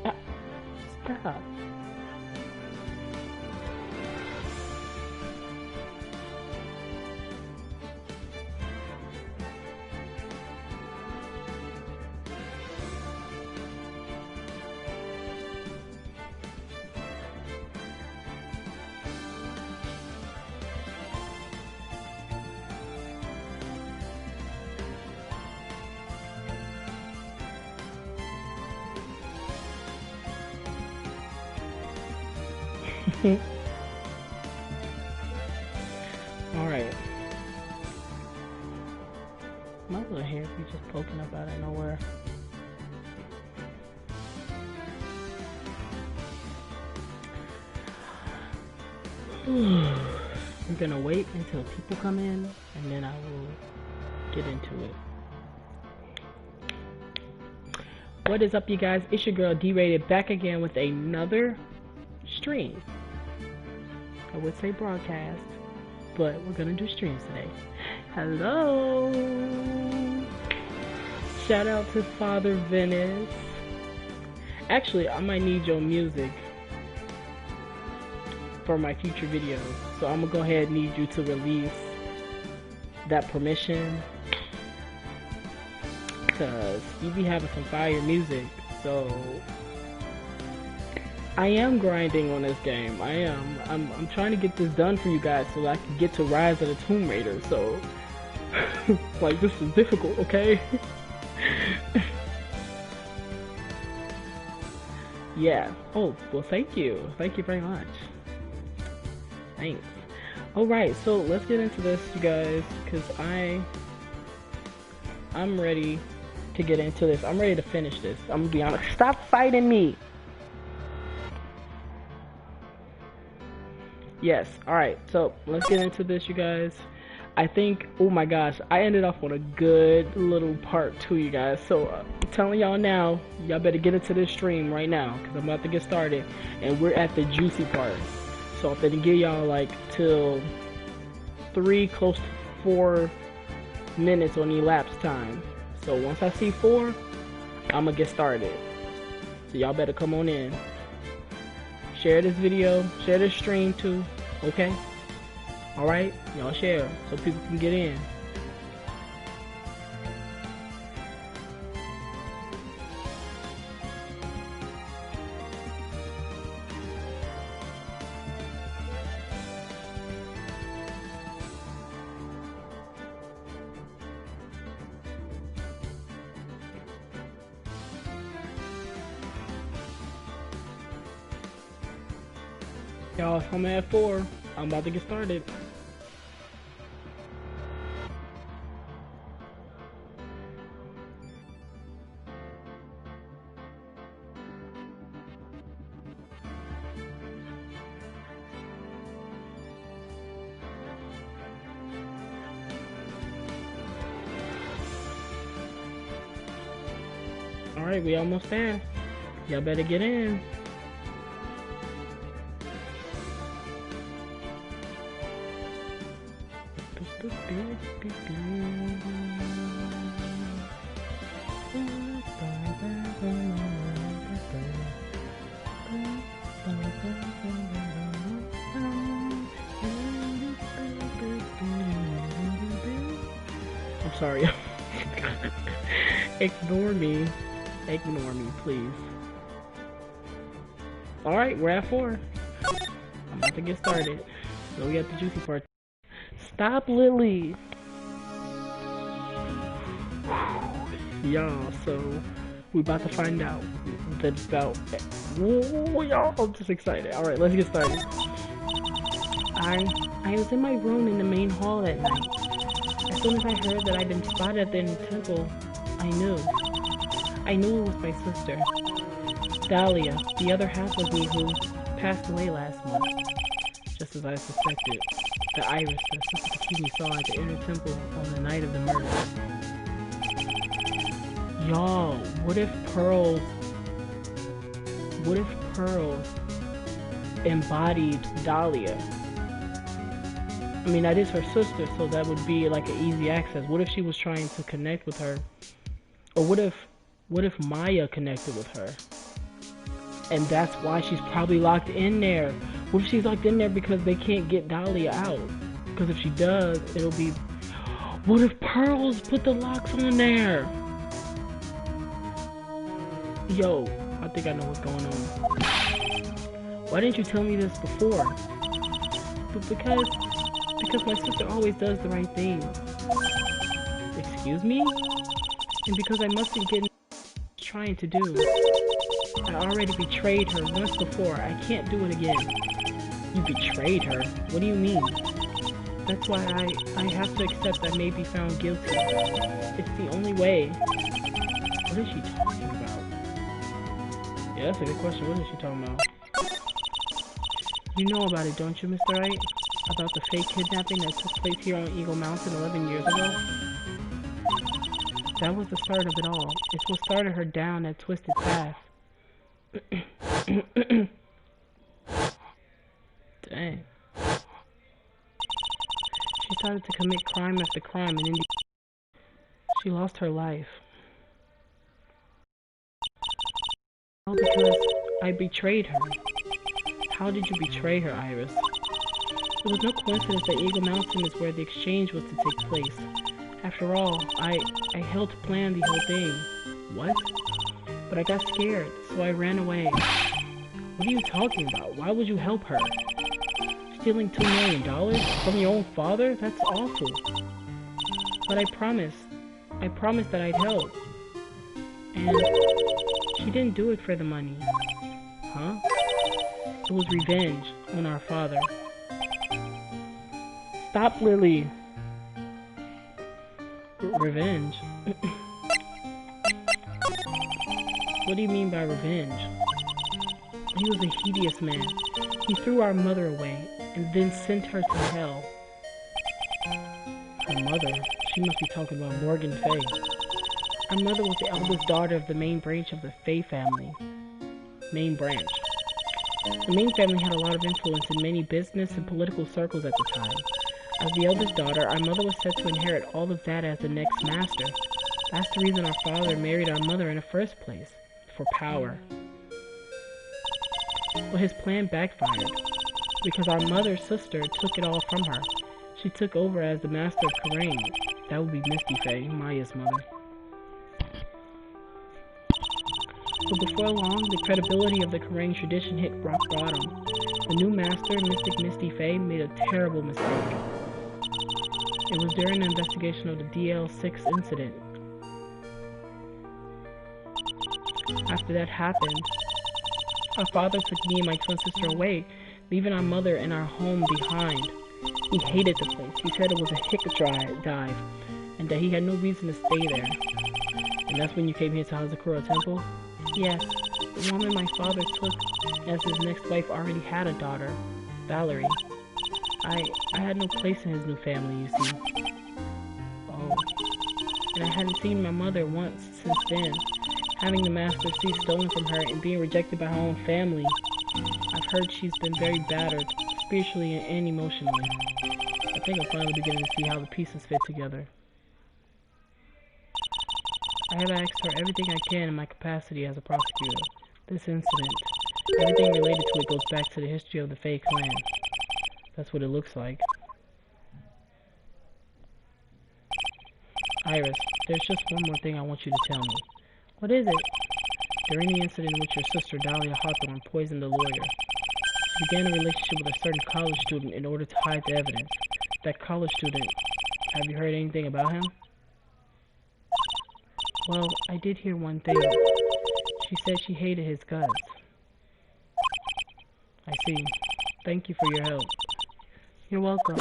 Ah, stop. Alright. My little hair be just poking up out of nowhere. I'm gonna wait until people come in and then I will get into it. What is up, you guys? It's your girl D-Rated back again with another stream. I would say broadcast, but we're gonna do streams today. Hello! Shout out to Father Venice. Actually, I might need your music for my future videos, so I'm gonna go ahead and need you to release that permission, because you be having some fire music. So I am grinding on this game. I'm trying to get this done for you guys so I can get to Rise of the Tomb Raider. So like, this is difficult, okay? Yeah. Oh, well, thank you. Thank you very much. Thanks. Alright, so let's get into this, you guys, because I'm ready to get into this. I'm ready to finish this. I'm gonna be honest. Stop fighting me! Yes, alright, so let's get into this, you guys. I think, oh my gosh, I ended off on a good little part 2, you guys. So I'm telling y'all now, y'all better get into this stream right now, because I'm about to get started, and we're at the juicy part. So I'm gonna give y'all like till 3, close to 4 minutes on elapsed time. So once I see 4, I'm gonna get started. So y'all better come on in. Share this video, share this stream too, okay? Alright, y'all share so people can get in. Y'all, I'm at 4. I'm about to get started. Alright, we almost there. Y'all better get in. I'm sorry. Ignore me. Ignore me, please. Alright, we're at 4. I'm about to get started. So we got the juicy part. Stop, Lily! Y'all, so we're about to find out about. Whoa, y'all, I'm just excited. Alright, let's get started. I was in my room in the main hall that night. As soon as I heard that I'd been spotted at the end of the temple, I knew. I knew it was my sister, Dahlia, the other half of me who passed away last month. Just as I suspected, the iris that Sister Takimi saw at the inner temple on the night of the murder. Y'all, what if Pearl embodied Dahlia? I mean, that is her sister, so that would be like an easy access. What if she was trying to connect with her? Or what if What if Maya connected with her? And that's why she's probably locked in there. What if she's locked in there because they can't get Dahlia out? Because if she does, it'll be... What if Pearls put the locks on there? Yo, I think I know what's going on. Why didn't you tell me this before? But because my sister always does the right thing. Excuse me? And because I mustn't get trying to do. I already betrayed her once before. I can't do it again. You betrayed her? What do you mean? That's why I have to accept I may be found guilty. It's the only way. What is she talking about? Yeah, that's a good question. What is she talking about? You know about it, don't you, Mr. Wright? About the fake kidnapping that took place here on Eagle Mountain 11 years ago? That was the start of it all. It's what started her down that twisted path. Dang. She started to commit crime after crime, and in the she lost her life. All because I betrayed her. How did you betray her, Iris? It was no coincidence that Eagle Mountain is where the exchange was to take place. After all, I helped plan the whole thing. What? But I got scared, so I ran away. What are you talking about? Why would you help her? Stealing $2 million from your own father? That's awful. But I promised that I'd help. And she didn't do it for the money. Huh? It was revenge on our father. Stop, Lily. Revenge? What do you mean by revenge? He was a hideous man. He threw our mother away and then sent her to hell. Her mother? She must be talking about Morgan Fay. Our mother was the eldest daughter of the main branch of the Fay family. Main branch. The Main family had a lot of influence in many business and political circles at the time. As the eldest daughter, our mother was set to inherit all of that as the next master. That's the reason our father married our mother in the first place. For power. But his plan backfired. Because our mother's sister took it all from her. She took over as the master of Karain. That would be Misty Faye, Maya's mother. But before long, the credibility of the Karain tradition hit rock bottom. The new master, Mystic Misty Faye, made a terrible mistake. It was during the investigation of the DL6 incident. After that happened, our father took me and my twin sister away, leaving our mother and our home behind. He hated the place. He said it was a hick dive, and that he had no reason to stay there. And that's when you came here to Hazakura Temple? Yes, the woman my father took as his next wife already had a daughter, Valerie. I had no place in his new family, you see. Oh. And I hadn't seen my mother once since then. Having the Master C stolen from her and being rejected by her own family, I've heard she's been very battered, spiritually and emotionally. I think I'm finally beginning to see how the pieces fit together. I have asked her everything I can in my capacity as a prosecutor. This incident, everything related to it goes back to the history of the Fae clan. That's what it looks like. Iris, there's just one more thing I want you to tell me. What is it? During the incident in which your sister Dahlia Hawthorne poisoned the lawyer, she began a relationship with a certain college student in order to hide the evidence. That college student, have you heard anything about him? Well, I did hear one thing. She said she hated his guts. I see. Thank you for your help. You're welcome.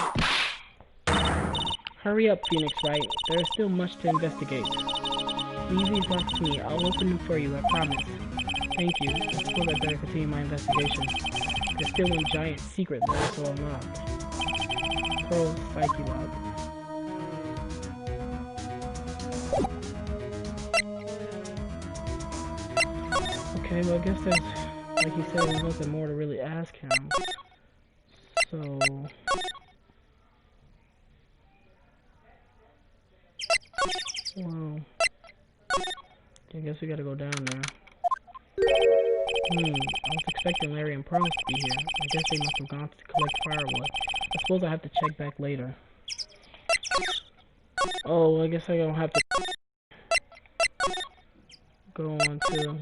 Hurry up, Phoenix Wright. There is still much to investigate. Leave these locks to me. I'll open them for you, I promise. Thank you. I suppose I better continue my investigation. There's still one giant secret left to unlock. Pearl's Psyche Lock. Okay, well I guess there's, like he said, there's nothing more to really ask him. So... Well... I guess we gotta go down there. I was expecting Larry and Pearls to be here. I guess they must have gone to collect firewood. I suppose I have to check back later. Oh, I guess I don't have to go on to...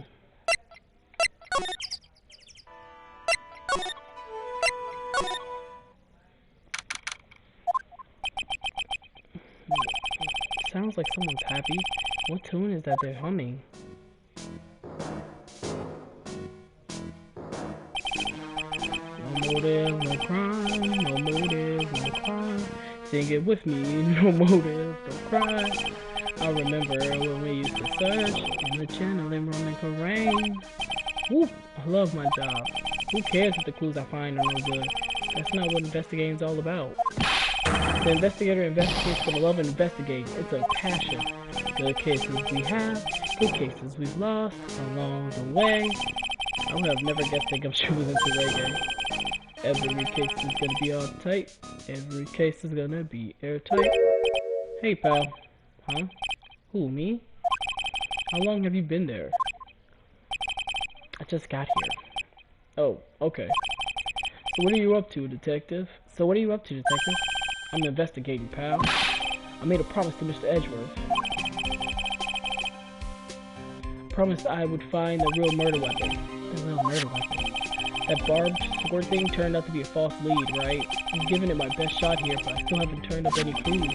Sounds like someone's happy. What tune is that they're humming? No motive, no crime. No motive, no crime. Sing it with me. No motive, no crime. I remember when we used to search on the channel in Roman rain. Whoop! I love my job. Who cares if the clues I find are no good? That's not what investigating's all about. The investigator investigates for the love of investigating. It's a passion. Good cases we have, good cases we've lost along the way. I would have never guessed that Gumshoe was into reggae. Every case is gonna be all tight. Every case is gonna be airtight. Hey, pal. Huh? Who, me? How long have you been there? I just got here. Oh, okay. So what are you up to, detective? I'm investigating, pal. I made a promise to Mr. Edgeworth. Promised I would find the real murder weapon. The real murder weapon. That barbed sword thing turned out to be a false lead, right? I'm giving it my best shot here, but I still haven't turned up any clues.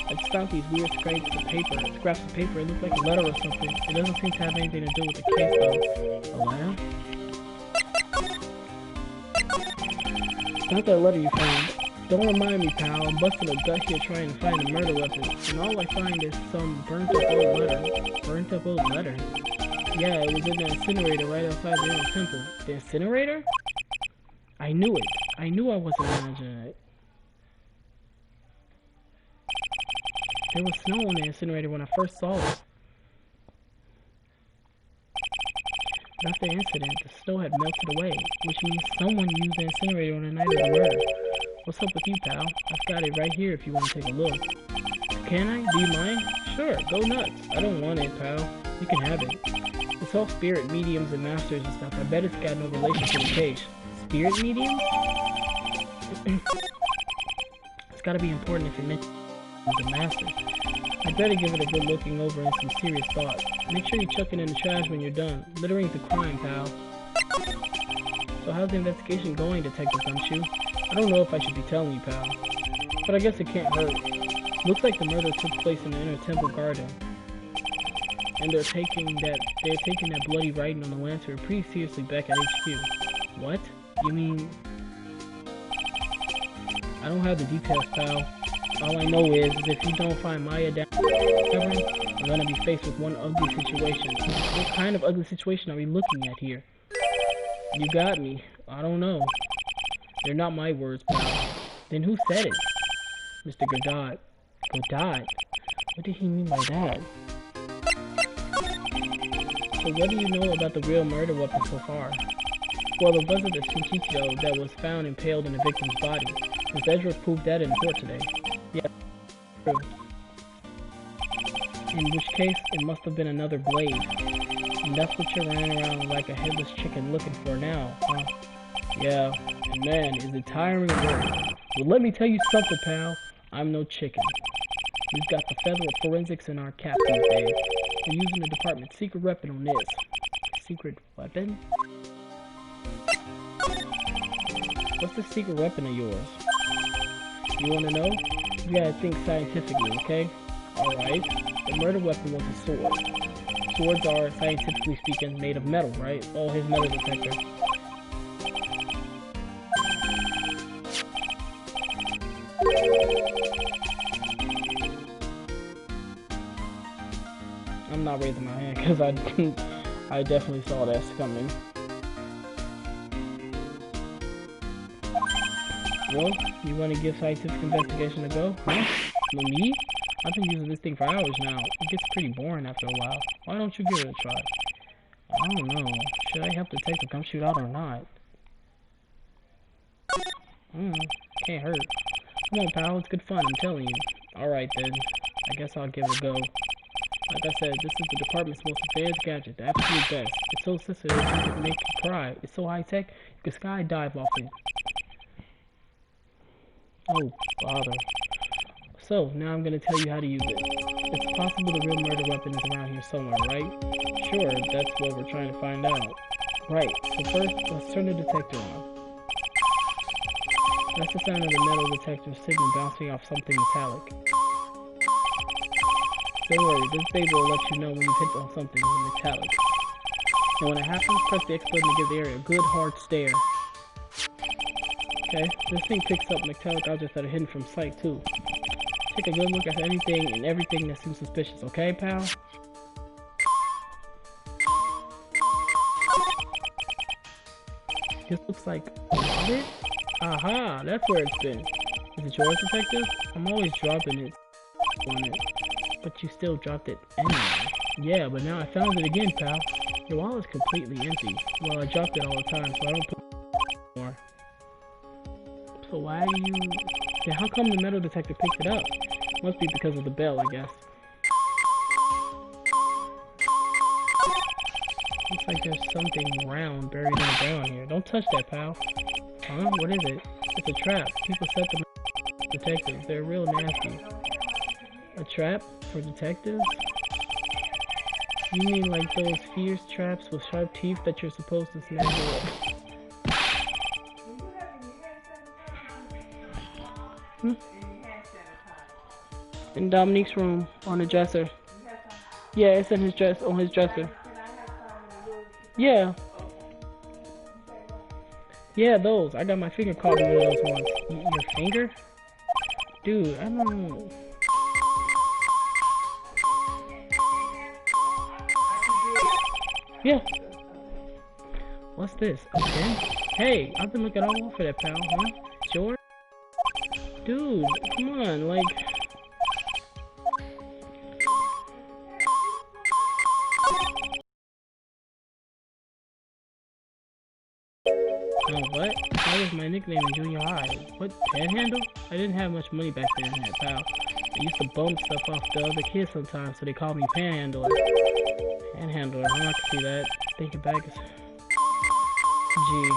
I just found these weird scraps of paper. It looked like a letter or something. It doesn't seem to have anything to do with the case, though. A letter? It's not that letter you found. Don't remind me, pal. I'm busting a gut here trying to find a murder weapon, and all I find is some burnt up old letter. Burnt up old letter? Yeah, it was in the incinerator right outside the old temple. The incinerator? I knew it. I knew I wasn't imagining it. There was snow on the incinerator when I first saw it. But after the incident, the snow had melted away, which means someone used the incinerator on the night of the murder. What's up with you, pal? I've got it right here if you want to take a look. Can I? Do you mind? Sure, go nuts. I don't want it, pal. You can have it. It's all spirit mediums and masters and stuff. I bet it's got no relation to the case. Spirit mediums? It's gotta be important if it mentions the masters. I better give it a good looking over and some serious thought. Make sure you chuck it in the trash when you're done. Littering's a crime, pal. So how's the investigation going, Detective Gumshoe? I don't know if I should be telling you, pal. But I guess it can't hurt. Looks like the murder took place in the inner temple garden. And they're taking that bloody writing on the lantern pretty seriously back at HQ. What? You mean... I don't have the details, pal. All I know is if you don't find Maya down there, we're gonna be faced with one ugly situation. What kind of ugly situation are we looking at here? You got me. I don't know. They're not my words, pal. Then who said it? Mr. Godot. Godot? What did he mean by that? So what do you know about the real murder weapon so far? Well, it wasn't the Shinkichido that was found impaled in the victim's body. Mr. Edgeworth proved that in court today. Yeah, true. In which case, it must have been another blade. And that's what you're running around like a headless chicken looking for now, huh? Yeah, and man, is it tiring work. Well, let me tell you something, pal. I'm no chicken. We've got the federal forensics in our cap these days. We're using the department's secret weapon on this. Secret weapon? What's the secret weapon of yours? You wanna know? You gotta think scientifically, okay? Alright. The murder weapon was a sword. Swords are, scientifically speaking, made of metal, right? Oh, his metal detector. I'm not raising my hand because I definitely saw that coming. Well, you want to give scientific investigation a go? Huh? No, me? I've been using this thing for hours now. It gets pretty boring after a while. Why don't you give it a try? I don't know. Should I help Detective Gumshoe out or not? Can't hurt. Come on, pal. It's good fun, I'm telling you. Alright then. I guess I'll give it a go. Like I said, this is the department's most advanced gadget, the absolute best. It's so sensitive it can make you cry. It's so high tech, you can skydive off it. Oh, bother. So, now I'm gonna tell you how to use it. It's possible the real murder weapon is around here somewhere, right? Sure, that's what we're trying to find out. Right, so first, let's turn the detector on. That's the sound of the metal detector signal bouncing off something metallic. Don't worry, this baby will let you know when you've hit on something metallic. And when it happens, press the X button to give the area a good hard stare. Okay, this thing picks up metallic objects that are hidden from sight too. Take a good look at anything and everything that seems suspicious, okay, pal? This looks like a wallet? Aha, that's where it's been. Is it yours, detective? I'm always dropping it on it. But you still dropped it anyway. Yeah, but now I found it again, pal. Your wallet's completely empty. Well, I dropped it all the time, so I don't put more. So why do you... Then how come the metal detector picked it up? Must be because of the bell, I guess. Looks like there's something round buried in the ground here. Don't touch that, pal. Huh? What is it? It's a trap. People set them detectives. They're real nasty. A trap for detectives? You mean like those fierce traps with sharp teeth that you're supposed to snag away? Hmm? In Dominique's room, on the dresser. Yeah, it's in his dress, on his dresser. Yeah. Yeah, those. I got my finger caught in one of those ones. Your finger? Dude, I don't know. Yeah. What's this? A pen? Hey, I've been looking all over that, pal, huh? It's yours? Dude, come on, like... Oh, what? That was my nickname in junior high. What, panhandle? I didn't have much money back then, pal. I used to bum stuff off the other kids sometimes, so they called me panhandler. Panhandler, I can see that. Thinking back, it's... Gee.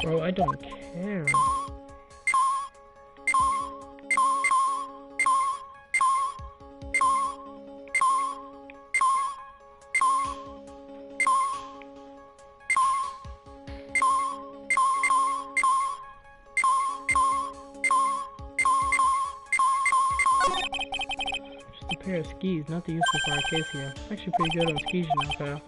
Bro, I don't care. Just a pair of skis, nothing useful for our case here. Actually pretty good on skis now, pal.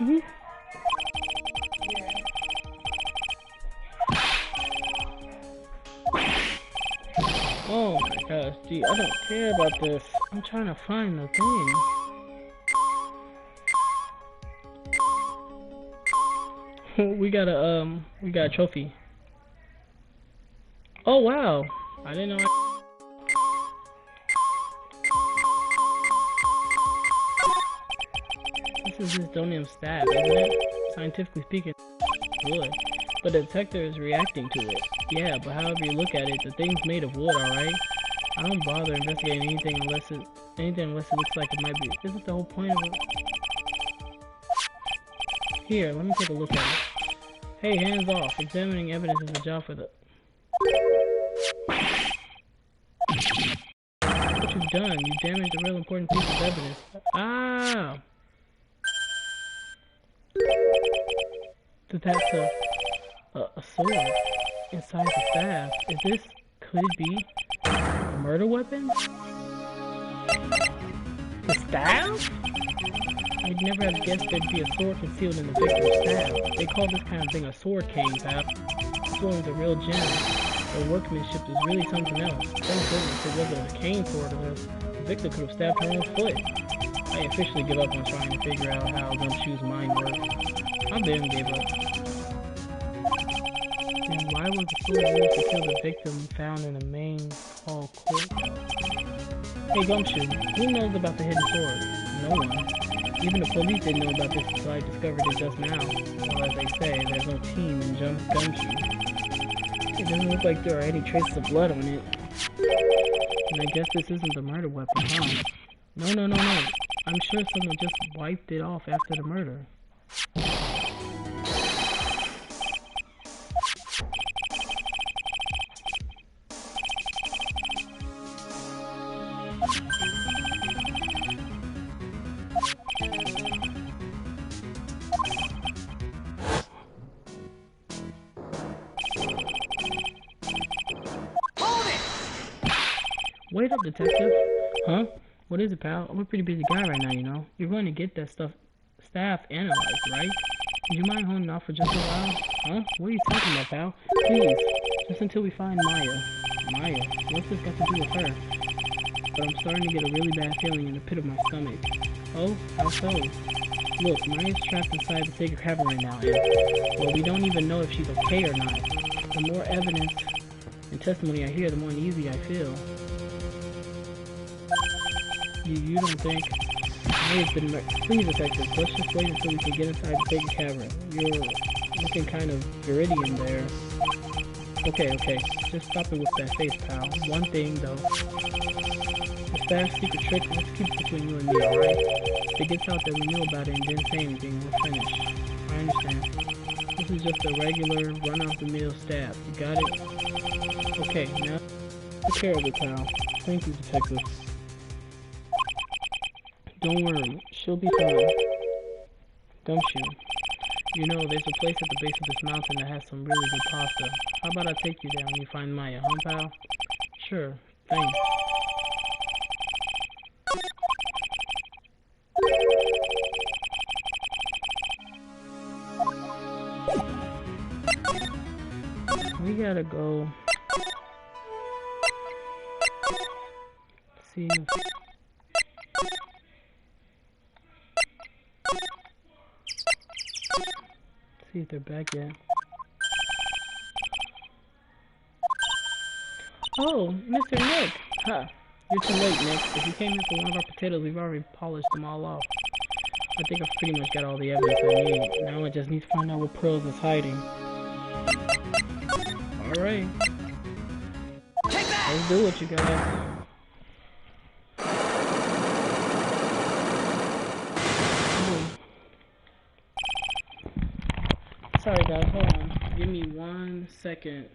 Mm-hmm. Oh my gosh, gee, I don't care about this. I'm trying to find the thing. we got a trophy. Oh wow, I didn't know. This is Zistonium stab, isn't it? Scientifically speaking, wood. But the detector is reacting to it. Yeah, but however you look at it, the thing's made of wood, alright? I don't bother investigating anything unless it looks like it might be. Isn't the whole point of it? Here, let me take a look at it. Hey, hands off. Examining evidence is a job for the... What you've done, you damaged a real important piece of evidence. Ah! So that's a sword inside the staff. Is this, could it be a murder weapon? The staff? You'd never have guessed there'd be a sword concealed in the victim's staff. They call this kind of thing a sword cane, pal. This one's a real gem. The workmanship is really something else. Thank goodness it wasn't a cane sword, or the victim could have stabbed her own foot. I officially give up on trying to figure out how Gumshoe's mind works. I barely gave up. Then why was the sword used to kill the victim found in the main hall court? Hey Gumshoe, who knows about the hidden sword? No one. Even the police didn't know about this until I discovered it just now. Well, as they say, there's no team in Gumshoe. It doesn't look like there are any traces of blood on it. And I guess this isn't the murder weapon, huh? No. I'm sure someone just wiped it off after the murder. Wait up, detective. Huh? What is it, pal? I'm a pretty busy guy right now, you know. You're going to get that staff analyzed, right? Would you mind holding off for just a while? Huh? What are you talking about, pal? Please, just until we find Maya. Maya? What's this got to do with her? But I'm starting to get a really bad feeling in the pit of my stomach. Oh? How so? Look, Maya's trapped inside the sacred cavern right now, and, well, we don't even know if she's okay or not. The more evidence and testimony I hear, the more uneasy I feel. You don't think? Maya's been Please, detective, let's just wait until we can get inside the sacred cavern. You're looking kind of viridian there. Okay, just stop it with that face, pal. One thing, though. The staff's secret trick, let's keep it between you and me, alright? If it gets out that we knew about it and didn't say anything, we're finished. I understand. This is just a regular, run-of-the-mill staff. You got it? Okay, now take care of it, pal. Thank you, detective. Don't worry, she'll be fine. Gumshoe. You know, there's a place at the base of this mountain that has some really good pasta. How about I take you there when you find Maya, huh, pal? Sure, thanks. We gotta go see if they're back yet. Oh, Mr. Nick! Huh. You're too late, Nick. If you came here for one of our potatoes, we've already polished them all off. I think I've pretty much got all the evidence I need. Now I just need to find out what Pearls is hiding. Alright. Let's do it, you guys. Sorry guys, hold on. Give me 1 second.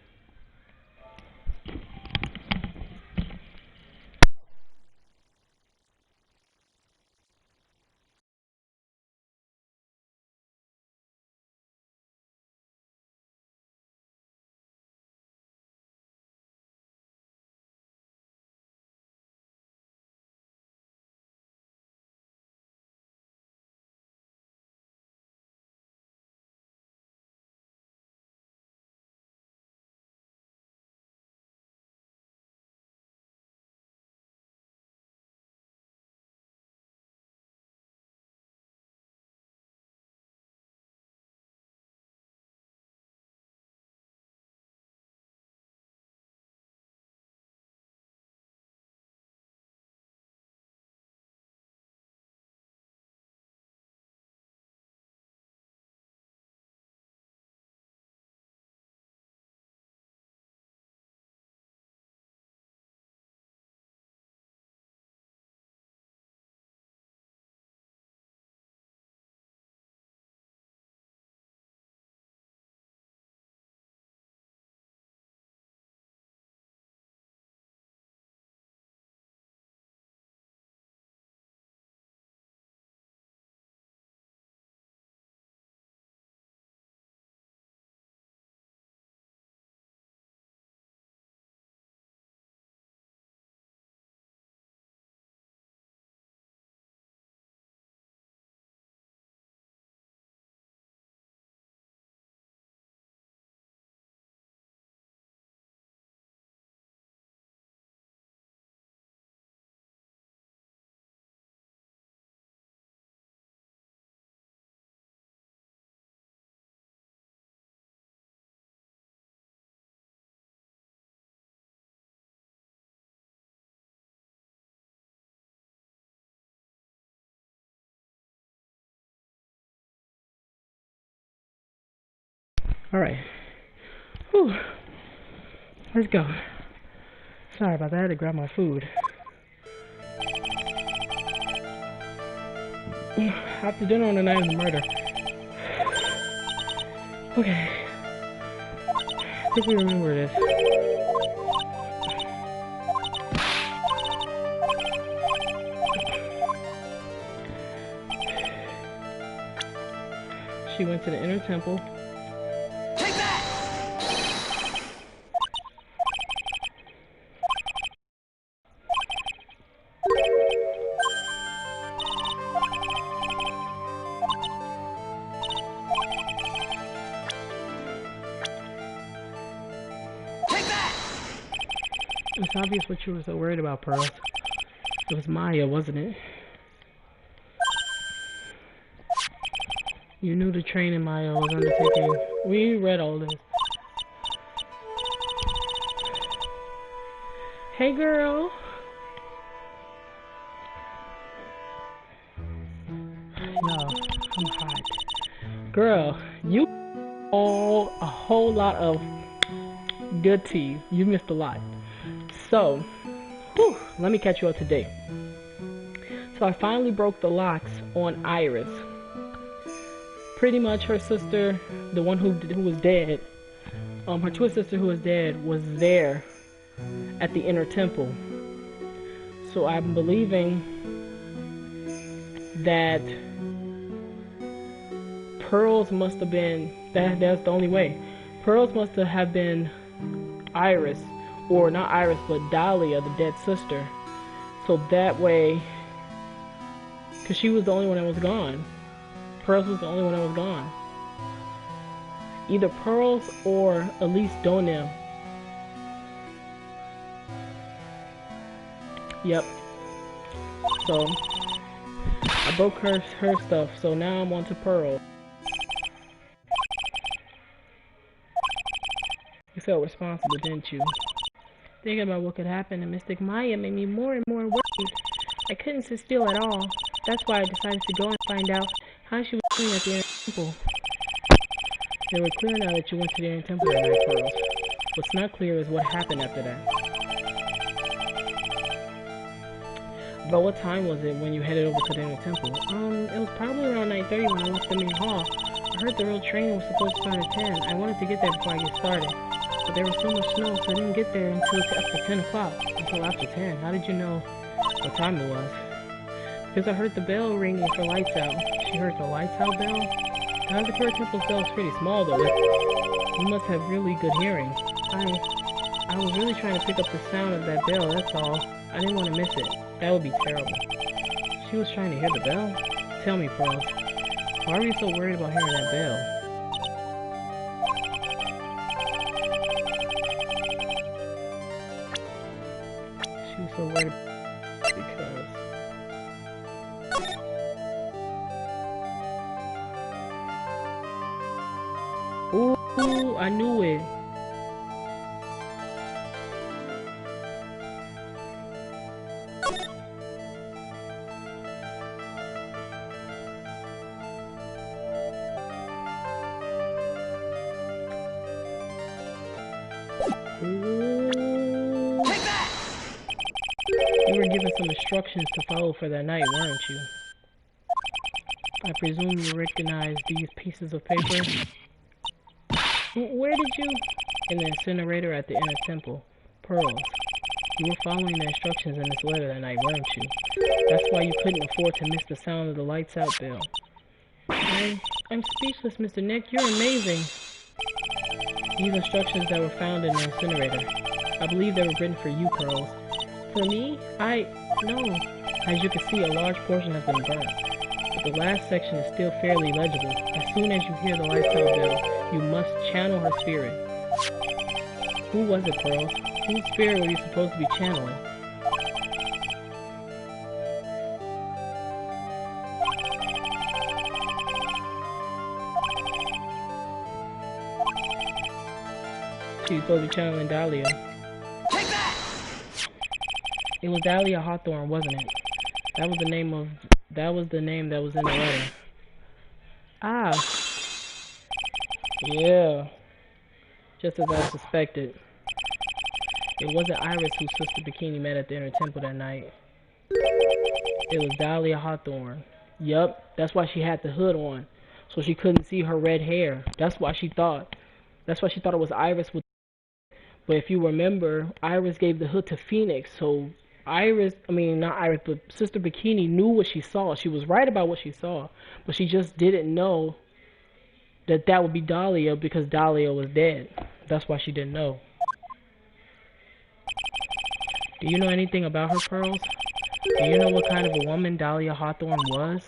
Alright. Whew. Let's go. Sorry about that, I had to grab my food. After dinner on the night of the murder. Okay. I think we remember this. She went to the inner temple. Take that! Take that! It's obvious what you were so worried about, Pearl. It was Maya, wasn't it? You knew the training Maya was undertaking. We read all this. Hey, girl. No, I'm hot. Girl, you a whole lot of good tea. You missed a lot. So, whew, let me catch you up to date. So I finally broke the locks on Iris. Pretty much her sister, the one who was dead, her twin sister who was dead, was there at the inner temple. So I'm believing that Pearls must have been, that's the only way. Pearls must have been Iris, or not Iris, but Dahlia, the dead sister. So that way, because she was the only one that was gone. Pearls was the only one that was gone. Either Pearls or Elise Donim. Yep. So I broke her stuff, so now I'm on to Pearl. You felt responsible, didn't you? Thinking about what could happen to Mystic Maya made me more and more worried. I couldn't sit still at all. That's why I decided to go and find out how she was doing at the inner temple. They were clear now that you went to the inner temple that night, Pearls. What's not clear is what happened after that. About what time was it when you headed over to the inner temple? It was probably around 9:30 when I left the main hall. I heard the real training was supposed to start at 10. I wanted to get there before I get started. But there was so much snow, so I didn't get there until after 10 o'clock. Until after 10. How did you know what time it was? Because I heard the bell ringing for lights out. She heard the lights out bell? The Pure Temple's bell is pretty small though. You must have really good hearing. I was really trying to pick up the sound of that bell, that's all. I didn't want to miss it. That would be terrible. She was trying to hear the bell? Tell me, Pearls. Why were you so worried about hearing that bell? She was so worried because... Ooh, I knew it. Ooh. Take that! You were given some instructions to follow for that night, weren't you? I presume you recognize these pieces of paper? Where did you? In the incinerator at the inner temple. Pearls. You were following the instructions in this letter that night, weren't you? That's why you couldn't afford to miss the sound of the lights out bell. I'm speechless, Mr. Nick. You're amazing. These instructions that were found in the incinerator. I believe they were written for you, Pearls. For me? No. As you can see, a large portion has been burnt. But the last section is still fairly legible. As soon as you hear the lights out bell, you must channel her spirit. Who was it, Pearls? Whose spirit were you supposed to be channeling? She was supposed to be channeling Dahlia. Take that! It was Dahlia Hawthorne, wasn't it? That was the name that was in the letter. Ah. Yeah. just as I suspected. It wasn't Iris whose sister Bikini met at the inner temple that night. It was Dahlia Hawthorne. Yup, that's why she had the hood on, so she couldn't see her red hair. That's why she thought it was Iris. But if you remember, Iris gave the hood to Phoenix, so not Iris, but Sister Bikini knew what she saw. She was right about what she saw, but she just didn't know that would be Dahlia because Dahlia was dead. That's why she didn't know. Do you know anything about her, Pearls? Do you know what kind of a woman Dahlia Hawthorne was?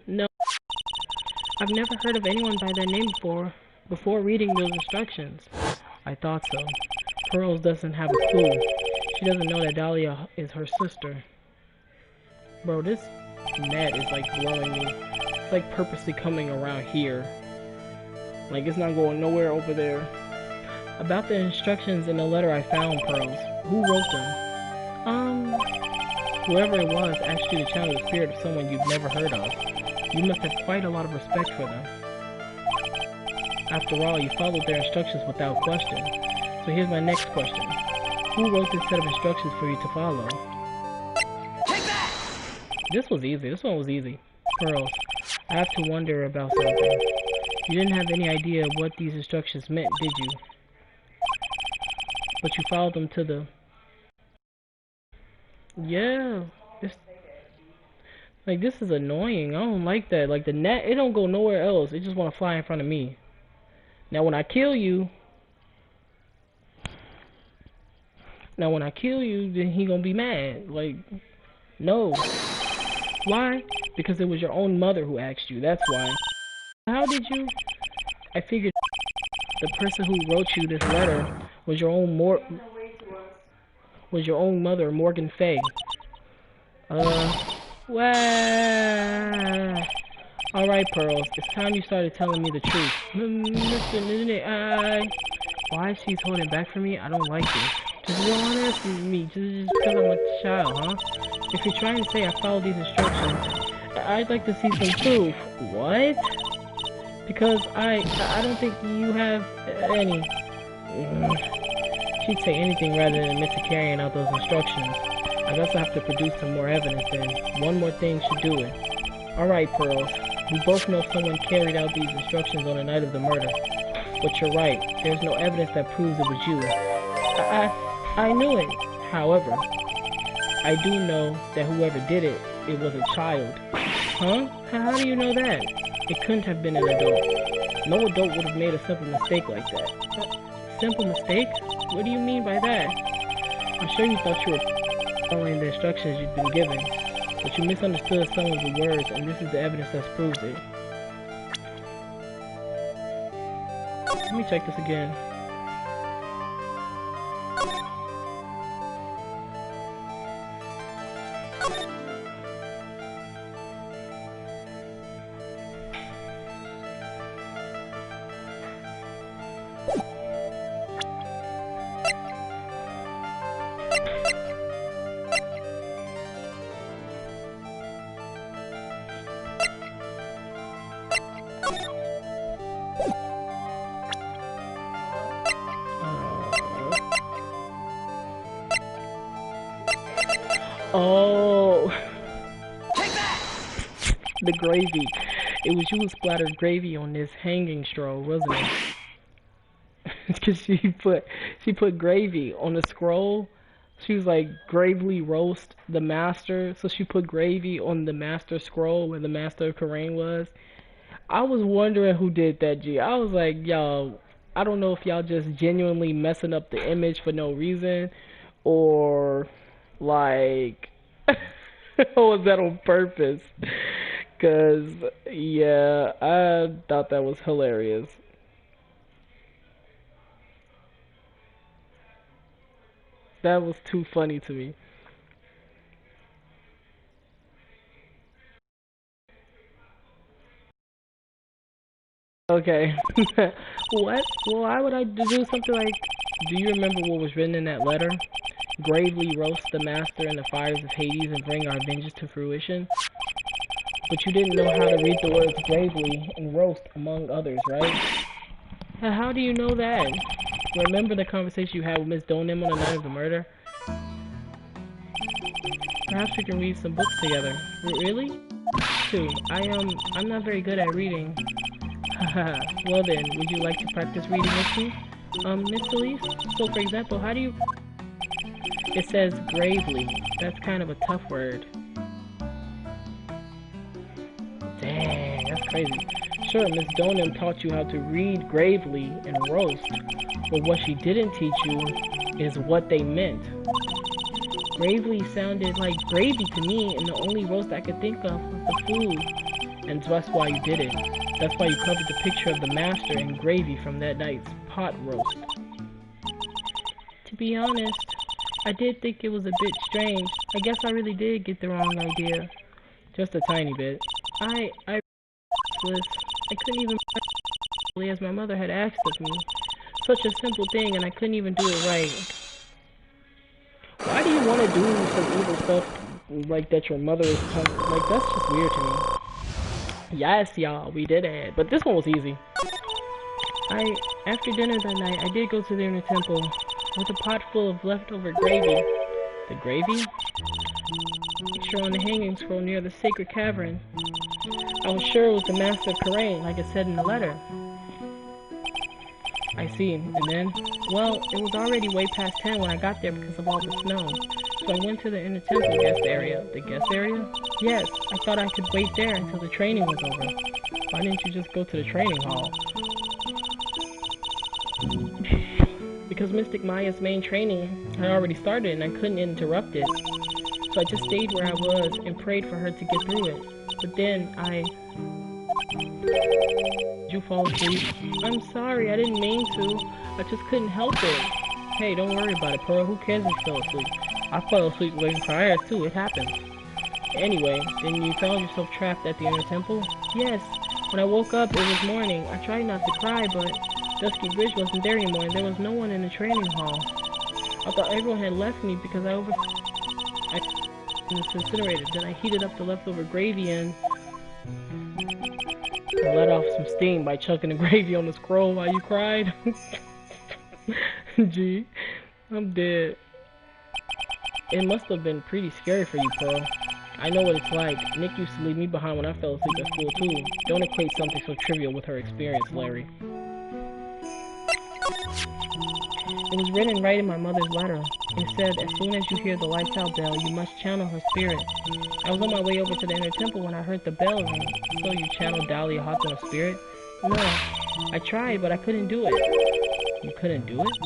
No. I've never heard of anyone by that name before reading those instructions. I thought so. Pearls doesn't have a clue. She doesn't know that Dahlia is her sister. Bro, this net is like blowing me. It's like purposely coming around here. Like it's not going nowhere over there. About the instructions in the letter I found, Pearls. Who wrote them? Whoever it was asked you to channel the spirit of someone you've never heard of. You must have quite a lot of respect for them. After all, you followed their instructions without question. So here's my next question. Who wrote this set of instructions for you to follow? Take that! This was easy. This one was easy. Pearls, I have to wonder about something. You didn't have any idea what these instructions meant, did you? But you followed them to the... Yeah. Like, this is annoying. I don't like that. Like, the net, it don't go nowhere else. It just want to fly in front of me. Now, when I kill you, then he gonna be mad. Like, no. Why? Because it was your own mother who asked you. That's why. How did you? I figured the person who wrote you this letter was your own mother, Morgan Fay. Well. Alright, Pearls. It's time you started telling me the truth. Why she's holding back from me? I don't like this. Just don't ask me, just because I'm a child, huh? If you're trying to say I followed these instructions, I'd like to see some proof. What? Because I don't think you have any. She'd say anything rather than admit to carrying out those instructions. I guess I have to produce some more evidence then. One more thing should do it. Alright, Pearls. We both know someone carried out these instructions on the night of the murder. But you're right. There's no evidence that proves it was you. I knew it. However, I do know that whoever did it, it was a child. Huh? How do you know that? It couldn't have been an adult. No adult would have made a simple mistake like that. Simple mistake? What do you mean by that? I'm sure you thought you were following the instructions you'd been given, but you misunderstood some of the words, and this is the evidence that proves it. Let me check this again. Oh, the gravy. It was you who splattered gravy on this hanging straw, wasn't it? Because she put gravy on the scroll. She was like, gravely roast the master. So she put gravy on the master scroll where the master of Karain was. I was wondering who did that, G. I was like, y'all, I don't know if y'all just genuinely messing up the image for no reason, or like, or was that on purpose? Cause yeah, I thought that was hilarious. That was too funny to me. Okay. What? Why would I do something like, do you remember what was written in that letter? Gravely roast the master in the fires of Hades and bring our vengeance to fruition? But you didn't know how to read the words gravely and roast among others, right? How do you know that? Remember the conversation you had with Miss Donim on the night of the murder? Perhaps we can read some books together. Really? Too. I'm not very good at reading. Haha. Well then, would you like to practice reading with me? Miss Elise? So for example, how do you... It says gravely. That's kind of a tough word. Dang, that's crazy. Sure, Miss Donham taught you how to read gravely and roast, but what she didn't teach you is what they meant. Gravely sounded like gravy to me, and the only roast I could think of was the food. And that's why you did it. That's why you covered the picture of the master in gravy from that night's pot roast. To be honest, I did think it was a bit strange. I guess I really did get the wrong idea. Just a tiny bit. I couldn't even as my mother had asked of me. Such a simple thing, and I couldn't even do it right. Why do you want to do some evil stuff like that your mother is telling? Like, that's just weird to me. Yes, y'all, we did it. But this one was easy. After dinner that night, I did go to the inner temple with a pot full of leftover gravy. The gravy? Picture on the hanging scroll near the sacred cavern. I was sure it was the Master of Karain, like it said in the letter. I see. And then? Well, it was already way past 10 when I got there because of all the snow. So I went to the inner temple guest area. The guest area? Yes, I thought I could wait there until the training was over. Why didn't you just go to the training hall? Because Mystic Maya's main training had already started and I couldn't interrupt it. So I just stayed where I was and prayed for her to get through it. But then Did you fall asleep? I'm sorry, I didn't mean to. I just couldn't help it. Hey, don't worry about it, Pearl. Who cares if you fell asleep? I fell asleep waiting for prayers too. It happens. Anyway, then you found yourself trapped at the inner temple? Yes. When I woke up, it was morning. I tried not to cry, but Dusky Bridge wasn't there anymore, and there was no one in the training hall. I thought everyone had left me because I was incinerated. Then I heated up the leftover gravy and I let off some steam by chucking the gravy on the scroll while you cried. Gee, I'm dead. It must have been pretty scary for you, Pearl. I know what it's like. Nick used to leave me behind when I fell asleep at school, too. Don't equate something so trivial with her experience, Larry. It was written right in my mother's letter. It said, as soon as you hear the lights out bell, you must channel her spirit. I was on my way over to the inner temple when I heard the bell ring. So you channeled Dahlia Hawthorne's spirit? No. I tried, but I couldn't do it. You couldn't do it?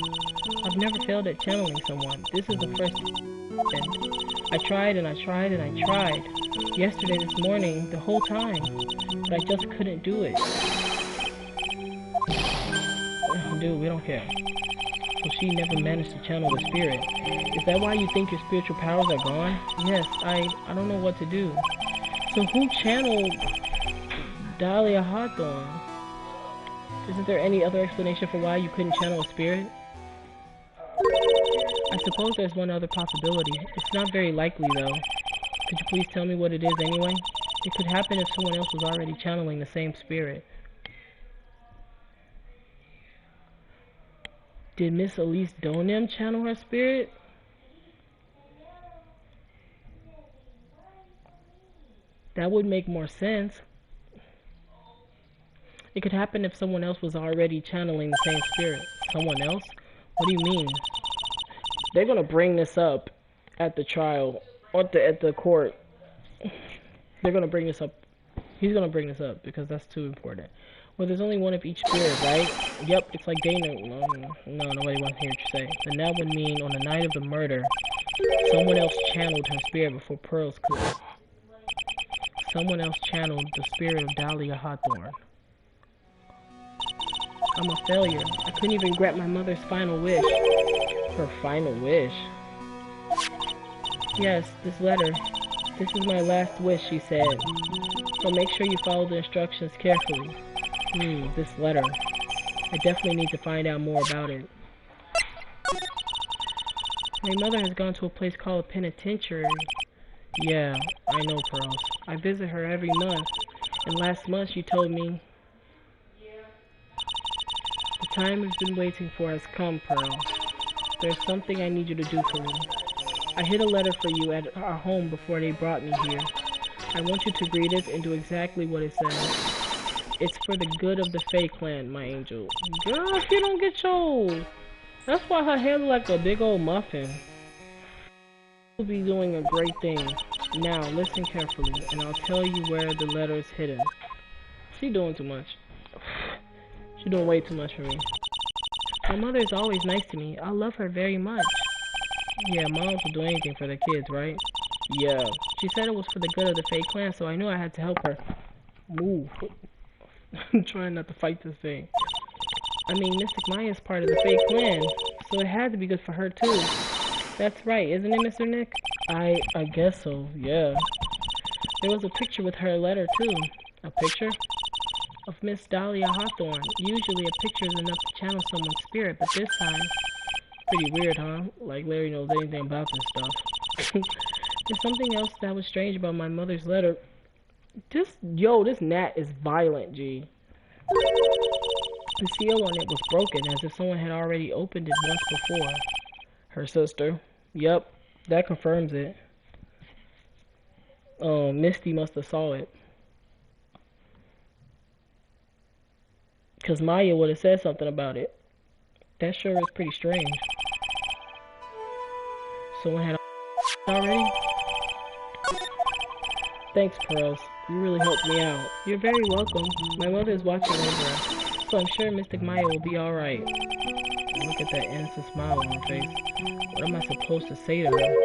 I've never failed at channeling someone. This is the first attempt. I tried and I tried and I tried. Yesterday, this morning, the whole time. But I just couldn't do it. Dude, we don't care. So she never managed to channel the spirit. Is that why you think your spiritual powers are gone? Yes, I don't know what to do. So who channeled Dahlia Hawthorne? Isn't there any other explanation for why you couldn't channel a spirit? I suppose there's one other possibility. It's not very likely, though. Could you please tell me what it is anyway? It could happen if someone else was already channeling the same spirit. Did Miss Elise Donem channel her spirit? That would make more sense. It could happen if someone else was already channeling the same spirit. Someone else? What do you mean? They're gonna bring this up at the trial, or at the court. They're gonna bring this up. He's gonna bring this up because that's too important. Well, there's only one of each spirit, right? Yep, it's like they know. No, nobody wants to hear what you say. Then that would mean on the night of the murder, someone else channeled her spirit before Pearls could. Someone else channeled the spirit of Dahlia Hawthorne. I'm a failure. I couldn't even grant my mother's final wish. Her final wish? Yes, this letter. This is my last wish, she said. So make sure you follow the instructions carefully. This letter. I definitely need to find out more about it. My mother has gone to a place called a penitentiary. Yeah, I know, Pearls. I visit her every month. And last month she told me... The time we've been waiting for has come, Pearl. There's something I need you to do for me. I hid a letter for you at our home before they brought me here. I want you to read it and do exactly what it says. It's for the good of the Fae clan, my angel. Girl, if you don't get your... That's why her hair look like a big old muffin. You'll be doing a great thing. Now, listen carefully, and I'll tell you where the letter is hidden. She doing too much. She doing way too much for me. My mother is always nice to me. I love her very much. Yeah, moms will do anything for their kids, right? Yeah. She said it was for the good of the Fae clan, so I knew I had to help her. Move. I'm trying not to fight this thing. I mean, Mystic Maya is part of the Fae clan, so it had to be good for her too. That's right, isn't it, Mr. Nick? I guess so, yeah. There was a picture with her letter too. A picture? Of Miss Dahlia Hawthorne. Usually a picture is enough to channel someone's spirit, but this time... Pretty weird, huh? Like Larry knows anything about this stuff. There's something else that was strange about my mother's letter. This gnat is violent, G. The seal on it was broken, as if someone had already opened it once before. Her sister. Yep, that confirms it. Misty must have saw it. Because Maya would have said something about it. That sure is pretty strange. Someone had already? Thanks, Pearls. You really helped me out. You're very welcome. My mother is watching over us, so I'm sure Mystic Maya will be alright. Look at that innocent smile on her face. What am I supposed to say to her?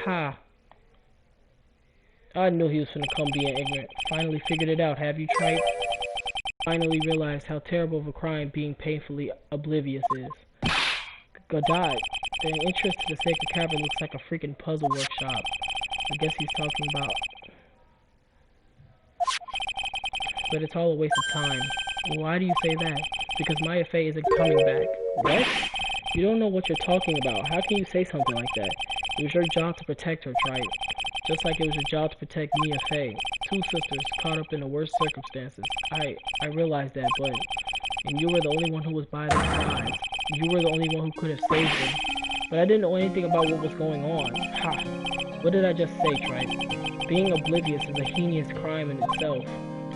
Ha! I knew he was finna come being ignorant. Finally figured it out, have you tried? Finally realized how terrible of a crime being painfully oblivious is. Godot, the entrance to the Sacred Cavern looks like a freaking puzzle workshop. I guess he's talking about... But it's all a waste of time. Why do you say that? Because Maya Fey isn't coming back. What? You don't know what you're talking about. How can you say something like that? It was your job to protect her, Trite. Just like it was your job to protect Mia Fey. Two sisters caught up in the worst circumstances. I realized that, but... And you were the only one who was by their sides. You were the only one who could have saved them. But I didn't know anything about what was going on. Ha! What did I just say, Trite? Being oblivious is a heinous crime in itself.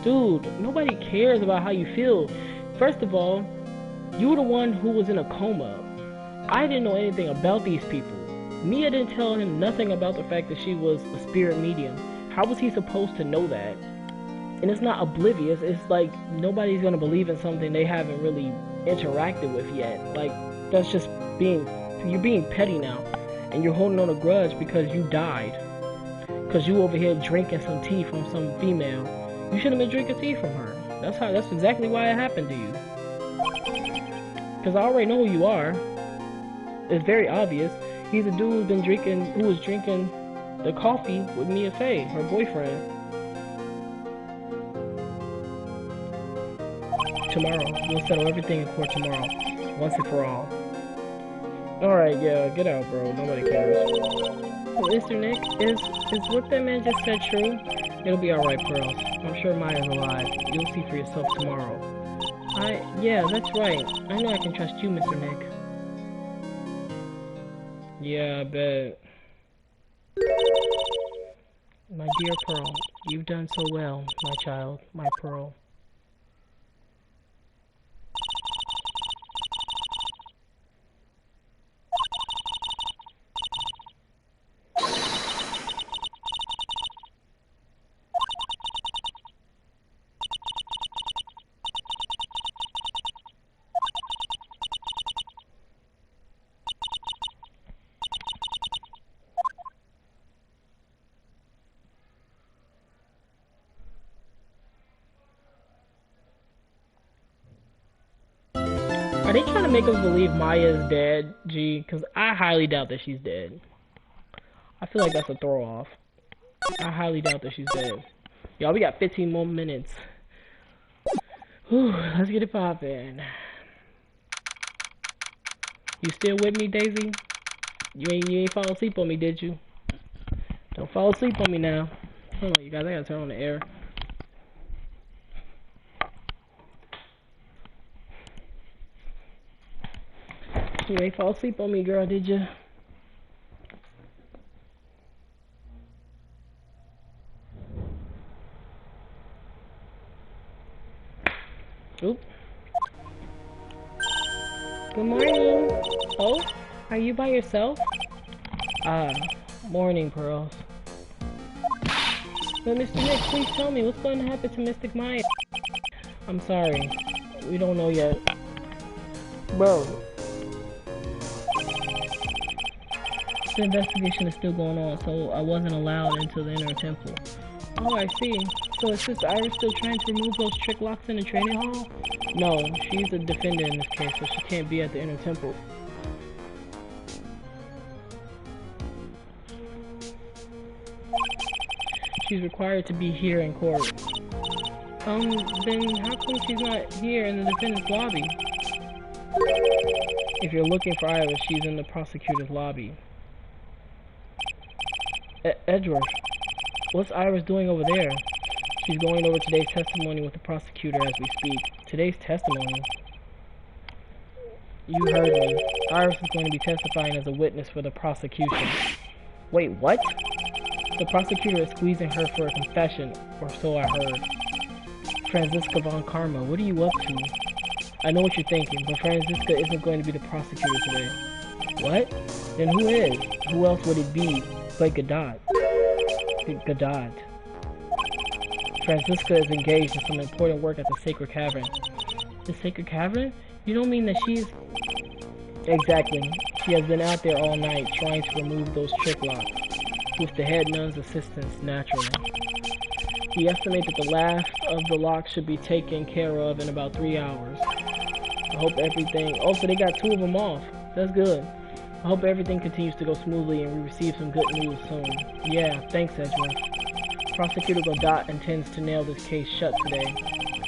Dude, nobody cares about how you feel. First of all, you were the one who was in a coma. I didn't know anything about these people. Mia didn't tell him nothing about the fact that she was a spirit medium. How was he supposed to know that? And it's not oblivious, it's like nobody's gonna believe in something they haven't really interacted with yet. Like, that's just you're being petty now. And you're holding on a grudge because you died. Because you over here drinking some tea from some female. You shouldn't have been drinking tea from her. That's exactly why it happened to you. Because I already know who you are. It's very obvious. He's a dude who was drinking the coffee with Mia Fey, her boyfriend. Tomorrow. We'll settle everything in court tomorrow. Once and for all. Alright, yeah, get out, bro. Nobody cares. Mr. Nick, is what that man just said true? It'll be alright, Pearls. I'm sure Maya's alive. You'll see for yourself tomorrow. Yeah, that's right. I know I can trust you, Mr. Nick. Yeah, I bet. My dear Pearl, you've done so well, my child, my Pearl. Are they trying to make us believe Maya is dead, G? Because I highly doubt that she's dead. I feel like that's a throw off. I highly doubt that she's dead. Y'all, we got 15 more minutes. Whew, let's get it poppin'. You still with me, Daisy? You ain't fall asleep on me, did you? Don't fall asleep on me now. Hold on, you guys, I gotta turn on the air. You ain't fall asleep on me, girl, did you? Oop. Good morning. Oh, are you by yourself? Ah, morning, Pearls. But Mr. Nick, please tell me what's going to happen to Mystic Maya. I'm sorry. We don't know yet. Bro. The investigation is still going on, so I wasn't allowed into the inner temple. Oh, I see. So is Sister Iris still trying to remove those trick locks in the training hall? No, she's a defendant in this case, so she can't be at the inner temple. She's required to be here in court. Then how come she's not here in the defendant's lobby? If you're looking for Iris, she's in the prosecutor's lobby. Edgeworth, what's Iris doing over there? She's going over today's testimony with the prosecutor as we speak. Today's testimony? You heard me. Iris is going to be testifying as a witness for the prosecution. Wait, what? The prosecutor is squeezing her for a confession, or so I heard. Franziska von Karma, what are you up to? I know what you're thinking, but Franziska isn't going to be the prosecutor today. What? Then who is? Who else would it be but Godot? Godot. Franziska is engaged in some important work at the Sacred Cavern. The Sacred Cavern? You don't mean that she's... Exactly. She has been out there all night trying to remove those trick locks, with the head nun's assistance, naturally. We estimate that the last of the locks should be taken care of in about 3 hours. I hope everything... Oh, so they got 2 of them off. That's good. I hope everything continues to go smoothly and we receive some good news soon. Yeah, thanks, Edgeworth. Prosecutor Godot intends to nail this case shut today.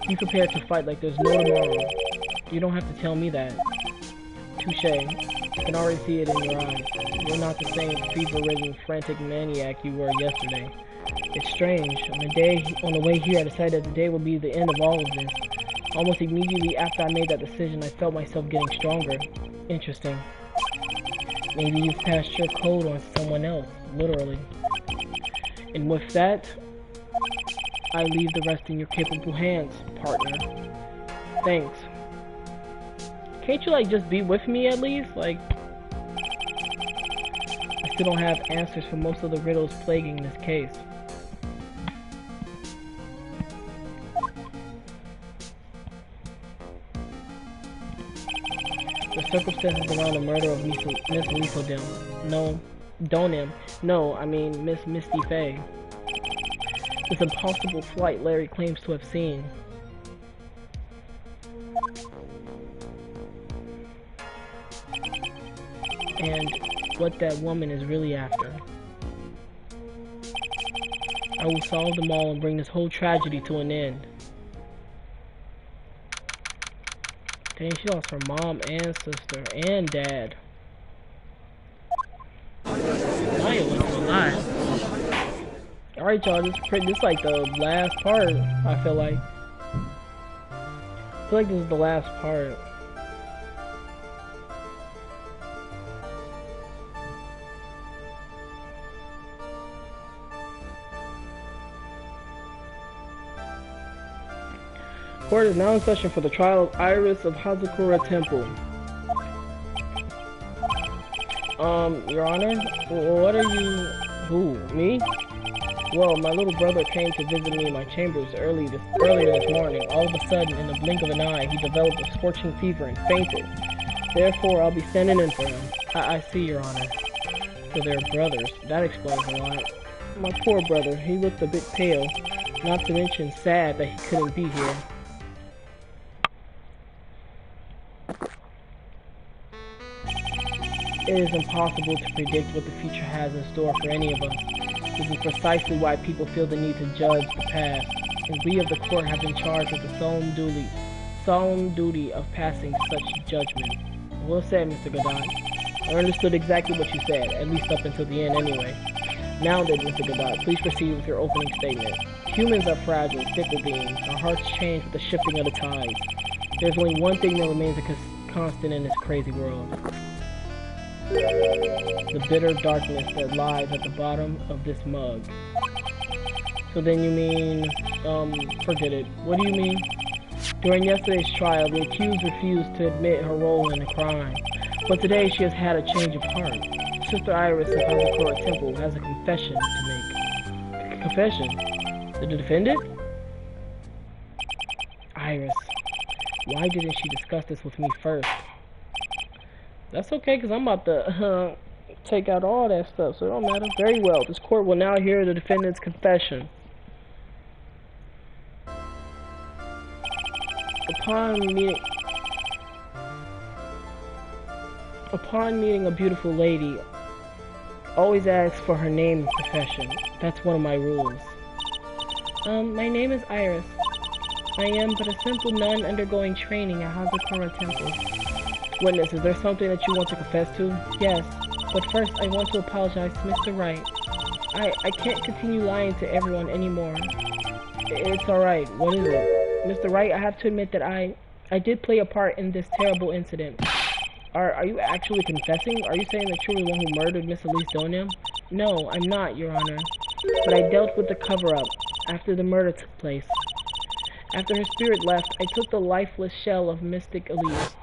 Be prepared to fight like there's no tomorrow. You don't have to tell me that. Touché. I can already see it in your eyes. You're not the same fever-ridden, frantic maniac you were yesterday. It's strange. On the way here, I decided that today would be the end of all of this. Almost immediately after I made that decision, I felt myself getting stronger. Interesting. Maybe you've passed your code on someone else, literally. And with that, I leave the rest in your capable hands, partner. Thanks. Can't you, like, just be with me at least? Like, I still don't have answers for most of the riddles plaguing this case. The circumstances around the murder of Miss Liesodem. No, Donim. No, I mean Miss Misty Faye. This impossible flight Larry claims to have seen. And what that woman is really after. I will solve them all and bring this whole tragedy to an end. Dang, she lost her mom and sister and dad. Maya was alive. Alright, y'all, this is like the last part, I feel like. I feel like this is the last part. Court is now in session for the trial of Iris of Hazakura Temple. Your Honor, what are you... Who? Me? Well, my little brother came to visit me in my chambers earlier this morning. All of a sudden, in the blink of an eye, he developed a scorching fever and fainted. Therefore, I'll be standing in for him. I see, Your Honor. So they're brothers. That explains a lot. My poor brother, he looked a bit pale, not to mention sad that he couldn't be here. It is impossible to predict what the future has in store for any of us. This is precisely why people feel the need to judge the past, and we of the court have been charged with the solemn duty of passing such judgment. Well said, Mr. Godot. I understood exactly what you said, at least up until the end anyway. Now then, Mr. Godot, please proceed with your opening statement. Humans are fragile, fickle beings. Our hearts change with the shifting of the tides. There's only one thing that remains a constant in this crazy world. The bitter darkness that lies at the bottom of this mug. So then you mean, forget it. What do you mean? During yesterday's trial, the accused refused to admit her role in the crime. But today she has had a change of heart. Sister Iris of Hazakura Temple has a confession to make. A confession? The defendant? Iris, why didn't she discuss this with me first? That's okay, because I'm about to take out all that stuff, so it don't matter. Very well. This court will now hear the defendant's confession. Upon meeting a beautiful lady, always ask for her name and profession. That's one of my rules. My name is Iris. I am but a simple nun undergoing training at Hazakura Temple. Witness, is there something that you want to confess to? Yes, but first I want to apologize to Mr. Wright. I can't continue lying to everyone anymore. It's alright. What is it? Mr. Wright, I have to admit that I did play a part in this terrible incident. Are you actually confessing? Are you saying that you were the one who murdered Miss Elise Donium? No, I'm not, Your Honor. But I dealt with the cover-up after the murder took place. After her spirit left, I took the lifeless shell of Mystic Elise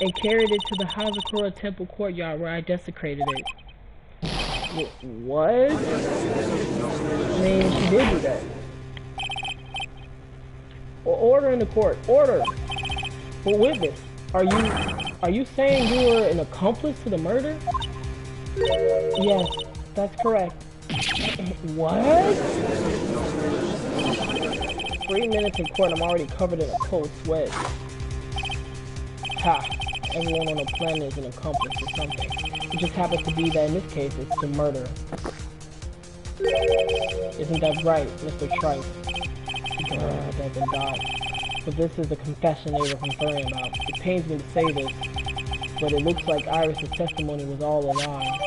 and carried it to the Hazakura Temple courtyard where I desecrated it. What? I mean, she did do that. Order in the court. Order! Well, witness, are you saying you were an accomplice to the murder? Yes, that's correct. What? 3 minutes in court, I'm already covered in a cold sweat. Ha! Everyone on the planet is an accomplice to something. It just happens to be that in this case, it's to murder. Isn't that right, Mr. Trice? God, that been died. But this is the confession they were conferring about. It pains me to say this, but it looks like Iris' testimony was all a lie.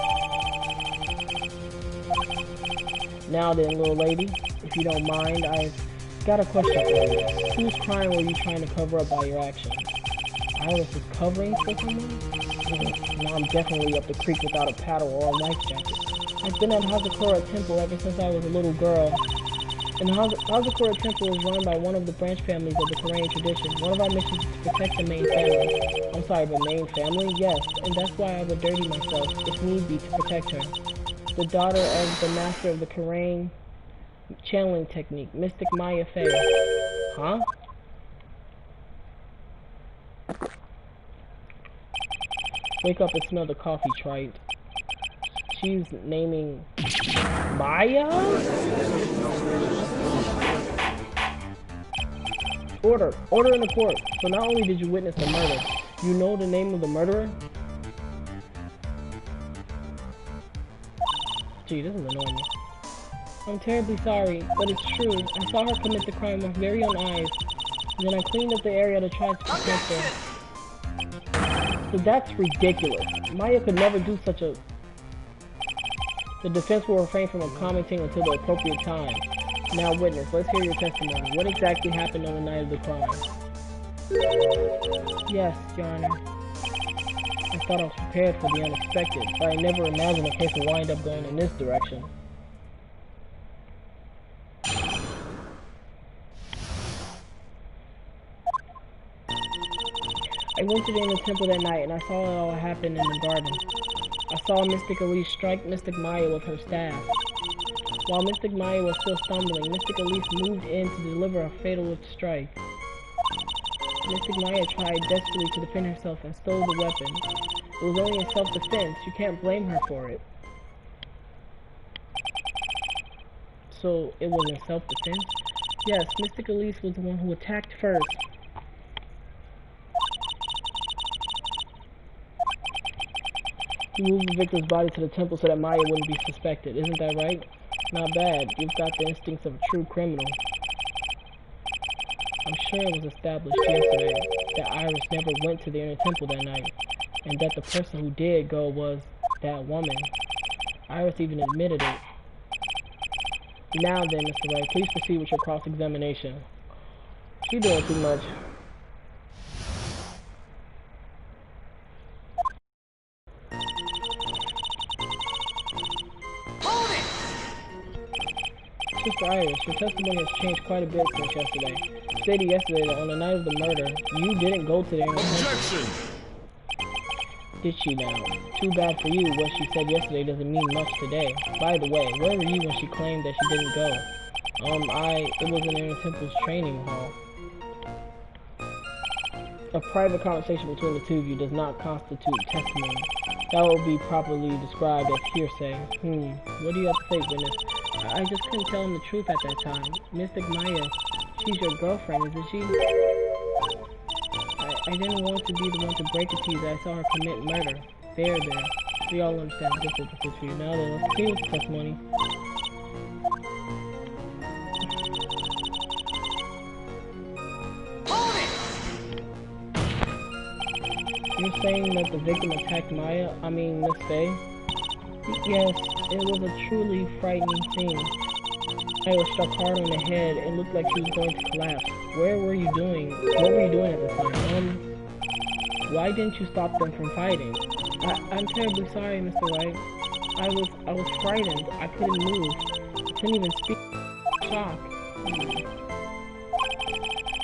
Now then, little lady, if you don't mind, I've got a question for you. Whose crime were you trying to cover up by your actions? Iris is covering for someone? Now I'm definitely up the creek without a paddle or a life jacket. I've been at Hazakura Temple ever since I was a little girl. And Hazakura Temple is run by one of the branch families of the Korean tradition. One of our missions is to protect the main family. I'm sorry, the main family? Yes, and that's why I would dirty myself, if need be, to protect her. The daughter of the master of the Korean channeling technique, Mystic Maya Fey. Huh? Wake up and smell the coffee, trite. She's naming Maya? Order in the court. So not only did you witness the murder, you know the name of the murderer? Gee, this is annoying me. I'm terribly sorry, but it's true. I saw her commit the crime with my very own eyes. And then I cleaned up the area to try to protect her. So that's ridiculous. Maya could never do such a... The defense will refrain from commenting until the appropriate time. Now, witness, let's hear your testimony. What exactly happened on the night of the crime? Yes, Your Honor. I thought I was prepared for the unexpected, but I never imagined the case would wind up going in this direction. I went to the inner temple that night and I saw it all happen in the garden. I saw Mystic Elise strike Mystic Maya with her staff. While Mystic Maya was still stumbling, Mystic Elise moved in to deliver a fatal strike. Mystic Maya tried desperately to defend herself and stole the weapon. It was only in self-defense. You can't blame her for it. So, it was in self-defense? Yes, Mystic Elise was the one who attacked first. You moved the victim's body to the temple so that Maya wouldn't be suspected. Isn't that right? Not bad. You've got the instincts of a true criminal. I'm sure it was established yesterday that Iris never went to the inner temple that night, and that the person who did go was that woman. Iris even admitted it. Now then, Mr. Wright, please proceed with your cross-examination. She's doing too much. Sister Iris, your testimony has changed quite a bit since yesterday. You stated yesterday that on the night of the murder, you didn't go to their Objection! Did she now? Too bad for you, what she said yesterday doesn't mean much today. By the way, where were you when she claimed that she didn't go? It was in Inner Temple's training hall. A private conversation between the two of you does not constitute testimony. That will be properly described as hearsay. What do you have to say, witness? I just couldn't tell him the truth at that time. Mystic Maya, she's your girlfriend, isn't she? I didn't want to be the one to break it to you that I saw her commit murder. There. We all understand the difficulties for you. Now then, let's continue with the testimony. You're saying that the victim attacked Miss Faye? Yes, it was a truly frightening scene. Maya was struck hard on the head and looked like she was going to collapse. What were you doing at the time? Why didn't you stop them from fighting? I'm terribly sorry, Mr. White. I was frightened. I couldn't move. I couldn't even speak. Shock.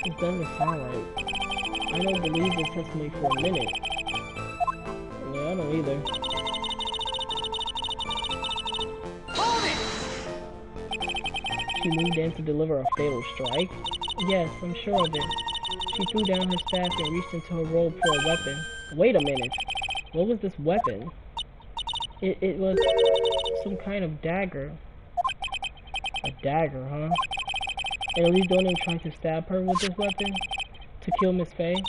It doesn't sound right. I don't believe this testimony for a minute. Yeah, I don't either. She moved in to deliver a fatal strike? Yes, I'm sure of it. She threw down her staff and reached into her robe for a weapon. Wait a minute. What was this weapon? It was some kind of dagger. A dagger, huh? And Elise Donim tried to stab her with this weapon? To kill Miss Faye?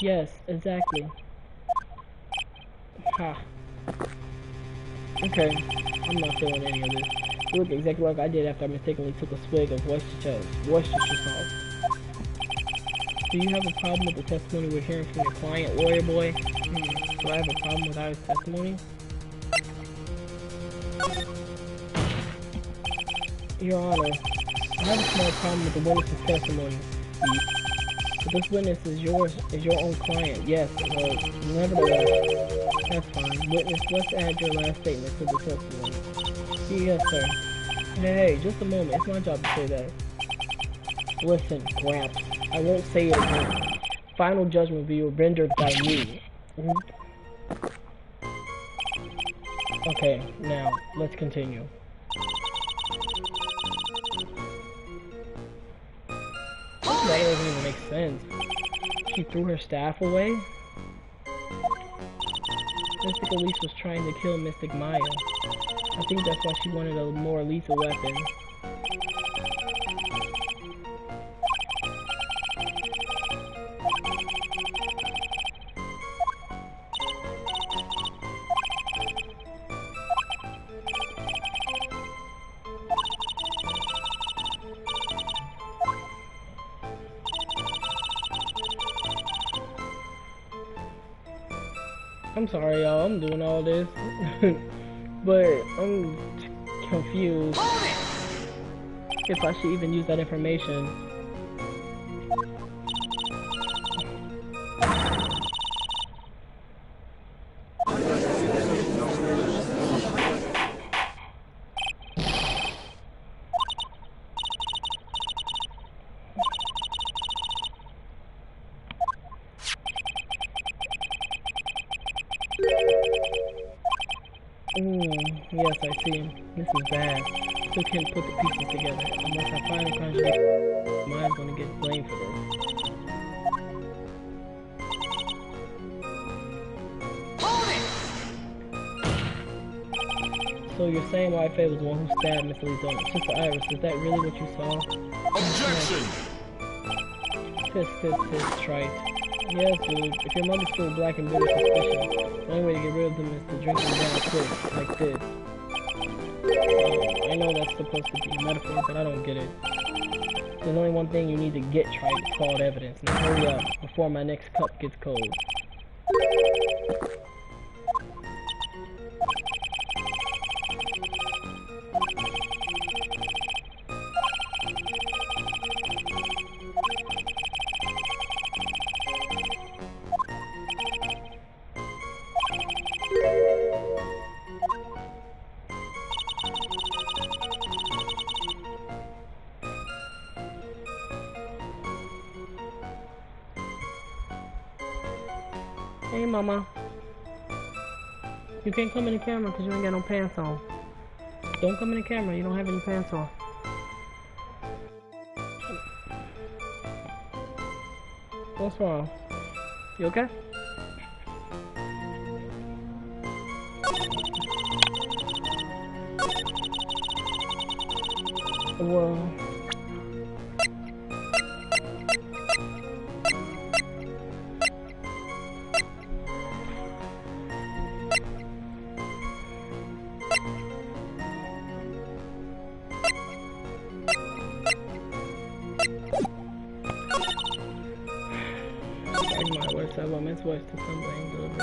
Yes, exactly. Ha. Okay, I'm not feeling any of this. You look exactly like I did after I mistakenly took a swig of Worcestershire sauce. Do you have a problem with the testimony we're hearing from your client, lawyer boy? Do I have a problem with our testimony? Your Honor, I have a small problem with the witness's testimony. But this witness is your own client. Yes, nevertheless, that's fine. Witness, let's add your last statement to the testimony. Yes, sir. Hey, just a moment. It's my job to say that. Listen, Gramps, I won't say it again. Final judgment will be rendered by me. Okay, now, let's continue. That doesn't even make sense. She threw her staff away? Mystic Elise was trying to kill Mystic Maya. I think that's why she wanted a more lethal weapon. I'm sorry, y'all. I'm doing all this, but I'm confused if I should even use that information. Yes, I see. This is bad. Still can't put the pieces together. Unless I find a contradiction, mine's gonna get blamed for this. So you're saying White Faye was the one who stabbed Miss Lee Donuts. Sister Iris, is that really what you saw? Objection! Tis, trite. Yes, dude. If your mother's still black and bitter suspicion, the only way to get rid of them is to drink them down quick, like this. I know that's supposed to be a metaphor, but I don't get it. There's only one thing you need to get trite. It's called evidence. Now hurry up, before my next cup gets cold. Hey, mama. You can't come in the camera because you ain't got no pants on. Don't come in the camera. You don't have any pants on. What's wrong? You okay? Well, my words, I want men's voice to something deliver.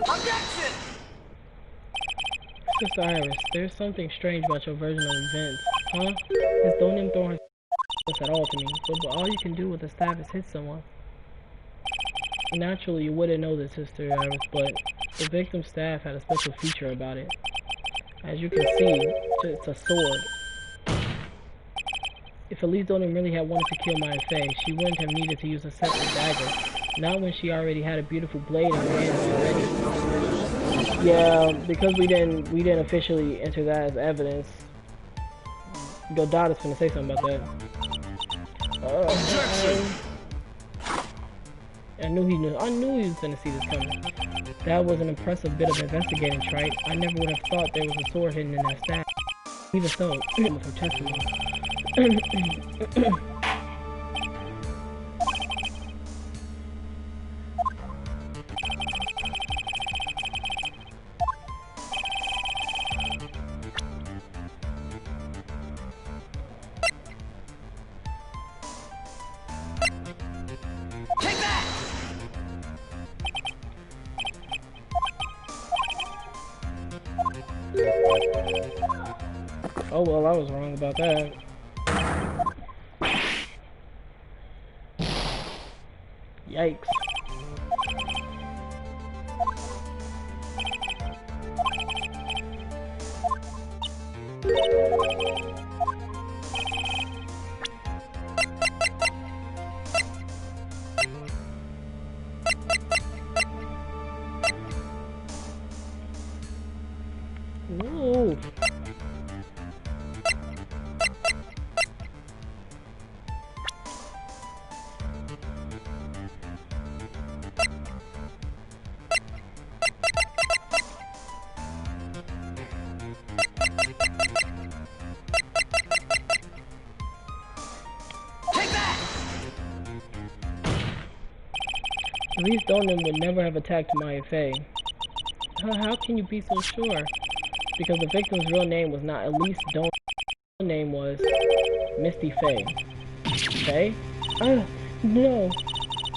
Objection! Sister Iris, there's something strange about your version of events, huh? It's don't even throw her at all to me, but all you can do with a staff is hit someone. Naturally, you wouldn't know this, Sister Iris, but the victim's staff had a special feature about it. As you can see, it's a sword. If Elise Donim really had wanted to kill Maya Fey, she wouldn't have needed to use a separate dagger. Not when she already had a beautiful blade in her hands already. Yeah, because we didn't officially enter that as evidence. Godada's gonna say something about that. Objection! I knew he was gonna see this coming. That was an impressive bit of investigating, Trite. I never would have thought there was a sword hidden in that staff. Even so, with her testimony. Take that! Oh well, I was wrong about that. Yikes. Ooh. Take that! Elise Donim would never have attacked Maya Fey. How can you be so sure? Because the victim's real name was not Elise Donim. Her name was Misty Fey. Fey? No.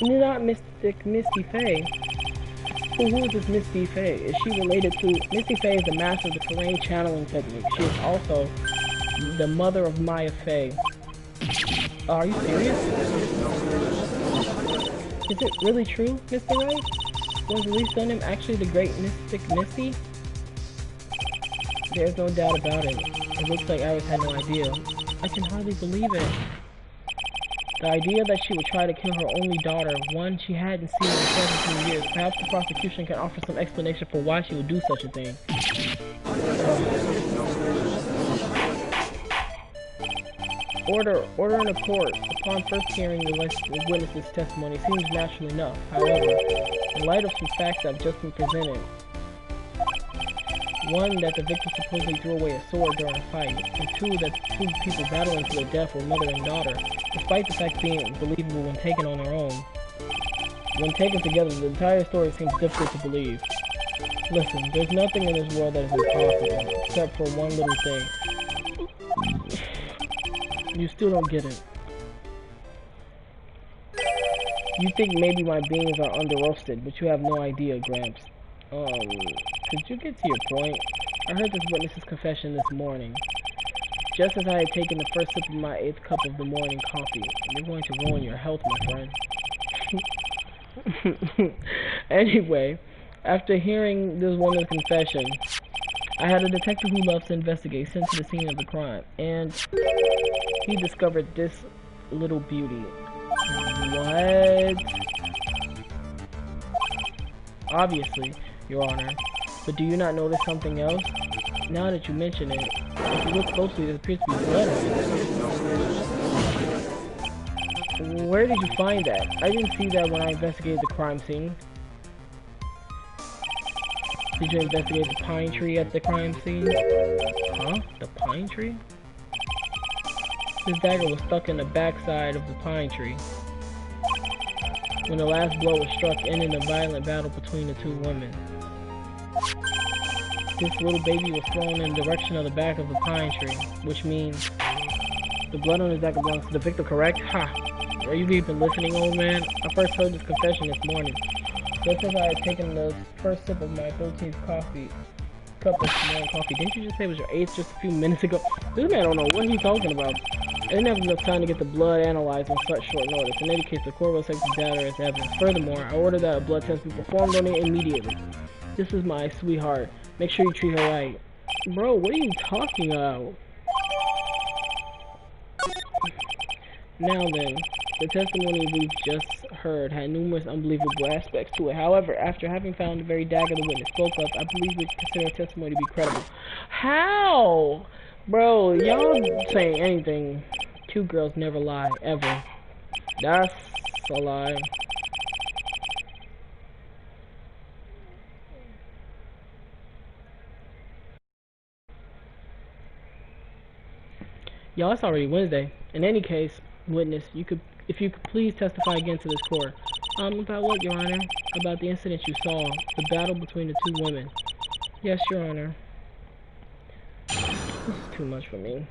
Not Misty Fey. Who is this Misty Fey? Is she related to... Misty Fey is the master of the terrain channeling technique. She is also the mother of Maya Fey. Are you serious? Is it really true, Mr. Wright? Was Elise Donim actually the great mystic Misty? There's no doubt about it. It looks like Iris had no idea. I can hardly believe it. The idea that she would try to kill her only daughter, one she hadn't seen in 17 years. Perhaps the prosecution can offer some explanation for why she would do such a thing. Order in a court. Upon first hearing the witness's testimony seems natural enough. However, in light of some facts that have just been presented, one, that the victim supposedly threw away a sword during a fight, and two, that the two people battling to their death were mother and daughter, despite the fact being believable when taken on their own. When taken together, the entire story seems difficult to believe. Listen, there's nothing in this world that is impossible, except for one little thing. You still don't get it. You think maybe my beans are under-roasted, but you have no idea, Gramps. Could you get to your point? I heard this witness's confession this morning. Just as I had taken the first sip of my 8th cup of the morning coffee. You're going to ruin your health, my friend. Anyway, after hearing this woman's confession, I had a detective who loves to investigate sent to the scene of the crime, and he discovered this little beauty. What? Obviously, Your Honor. But do you not notice something else? Now that you mention it, if you look closely, there appears to be blood on it. Where did you find that? I didn't see that when I investigated the crime scene. Did you investigate the pine tree at the crime scene? Huh? The pine tree? This dagger was stuck in the backside of the pine tree. When the last blow was struck, ending a violent battle between the two women. This little baby was thrown in the direction of the back of the pine tree, which means the blood on his dagger belongs to the victim, correct? Ha! Are you even listening, old man? I first heard this confession this morning. Just as I had taken the first sip of my 13th cup of morning coffee. Didn't you just say it was your 8th just a few minutes ago? This man don't know what he's talking about. I didn't have enough time to get the blood analyzed on such short notice. In any case, the court will take the data as evidence. Furthermore, I ordered that a blood test be performed on it immediately. This is my sweetheart. Make sure you treat her right. Bro, what are you talking about? Now then, the testimony we've just heard had numerous unbelievable aspects to it. However, after having found the very dagger the witness spoke of, I believe we consider her testimony to be credible. How? Bro, y'all saying anything. Cute girls never lie, ever. That's a lie. Y'all, it's already Wednesday. In any case, witness, if you could please testify again to this court. About what, Your Honor? About the incident you saw, the battle between the two women. Yes, Your Honor. This is too much for me.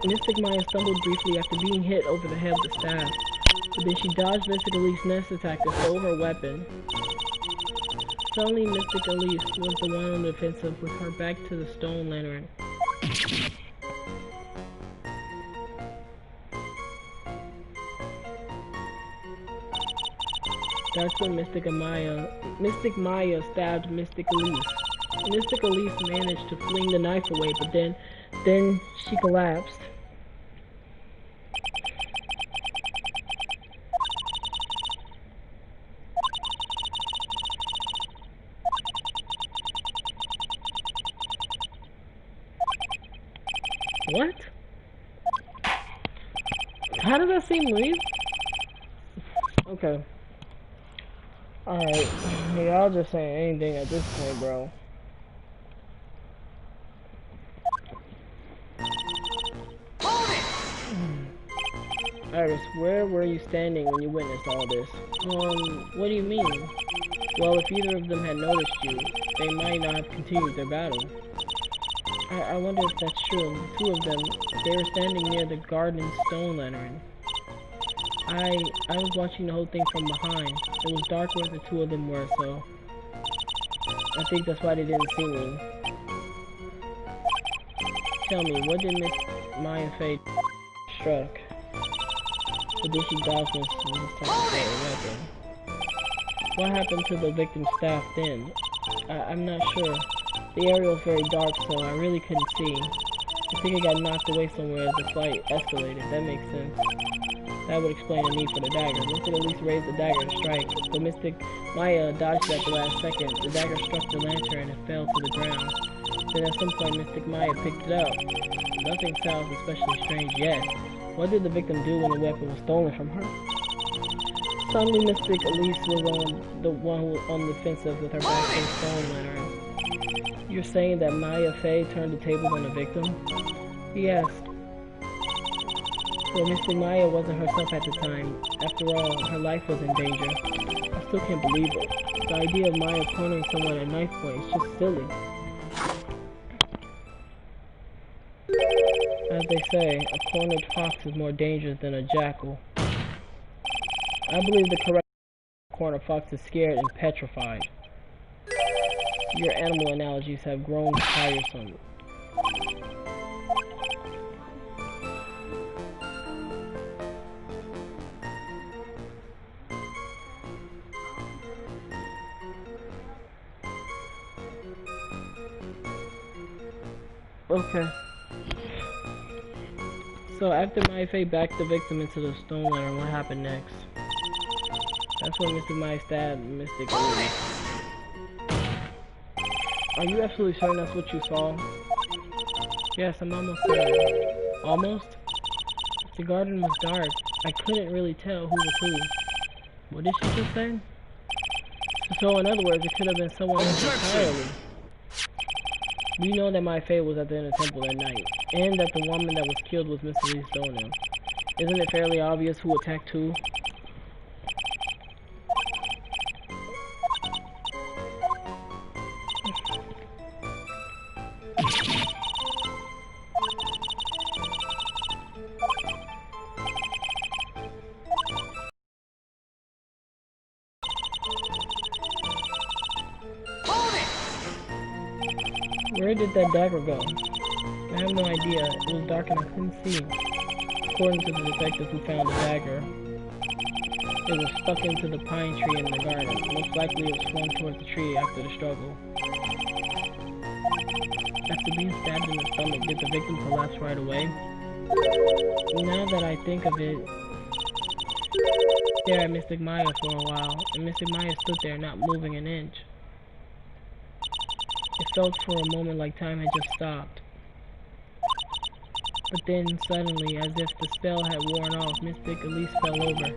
Mystic Maya stumbled briefly after being hit over the head with the staff, but then she dodged Mystic Elise's next attack and stole her weapon. Suddenly, Mystic Elise was the one on the defensive with her back to the stone lantern. That's when Mystic Maya stabbed Mystic Elise. Mystic Elise managed to fling the knife away, but then she collapsed. What? How does that seem real? Okay. Alright. Y'all just saying anything at this point, bro. Iris, where were you standing when you witnessed all this? What do you mean? Well, if either of them had noticed you, they might not have continued their battle. I wonder if that's true. The two of them, they were standing near the garden stone lantern. I was watching the whole thing from behind. It was dark where the two of them were, so I think that's why they didn't see me. Tell me, what did Miss Maya Faye struck? But then she dodged Miss weapon. What happened to the victim's staff then? I'm not sure. The area was very dark, so I really couldn't see. I think it got knocked away somewhere as the fight escalated. That makes sense. That would explain the need for the dagger. Mystic at least raised the dagger to strike, but Mystic Maya dodged at the last second. The dagger struck the lantern and fell to the ground. Then at some point, Mystic Maya picked it up. Nothing sounds especially strange yet. What did the victim do when the weapon was stolen from her? Suddenly, Mystic Elise was on the one who was on the defensive with her back to the stone lantern. You're saying that Maya Faye turned the tables on the victim? Yes. Well, Mystic Maya wasn't herself at the time. After all, her life was in danger. I still can't believe it. The idea of Maya cornering someone at knife point is just silly. As they say, a cornered fox is more dangerous than a jackal. I believe the correct cornered fox is scared and petrified. Your animal analogies have grown tiresome. Okay. So after my fate backed the victim into the stone ladder, what happened next? That's when Mr. Maya stabbed Mystic. Are you absolutely certain that's what you saw? Yes, I'm almost certain. Almost? The garden was dark. I couldn't really tell who was who. What did she just say? So in other words, it could have been someone else entirely. We know that my fate was at the inner temple that night, and that the woman that was killed was Mr. Lee Stoneham. Isn't it fairly obvious who attacked who? Where did that dagger go? I have no idea. It was dark and I couldn't see. According to the detective who found the dagger, it was stuck into the pine tree in the garden. Most likely it was swung towards the tree after the struggle. After being stabbed in the stomach, did the victim collapse right away? Now that I think of it, stare at Mystic Maya for a while, and Mystic Maya stood there not moving an inch. It felt for a moment like time had just stopped. But then, suddenly, as if the spell had worn off, Mystic Elise fell over.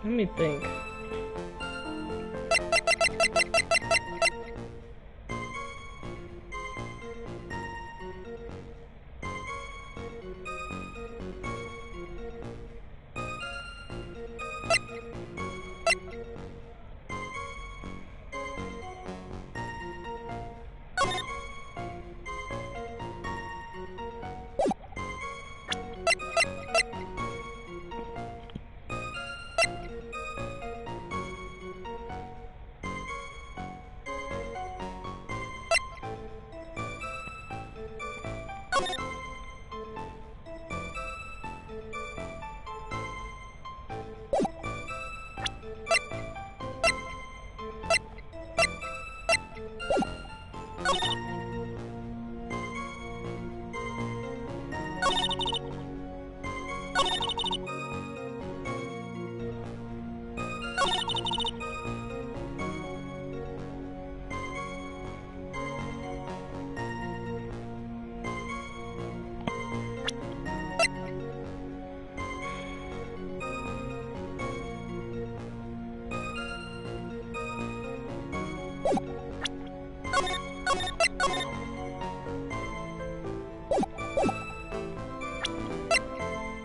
Let me think.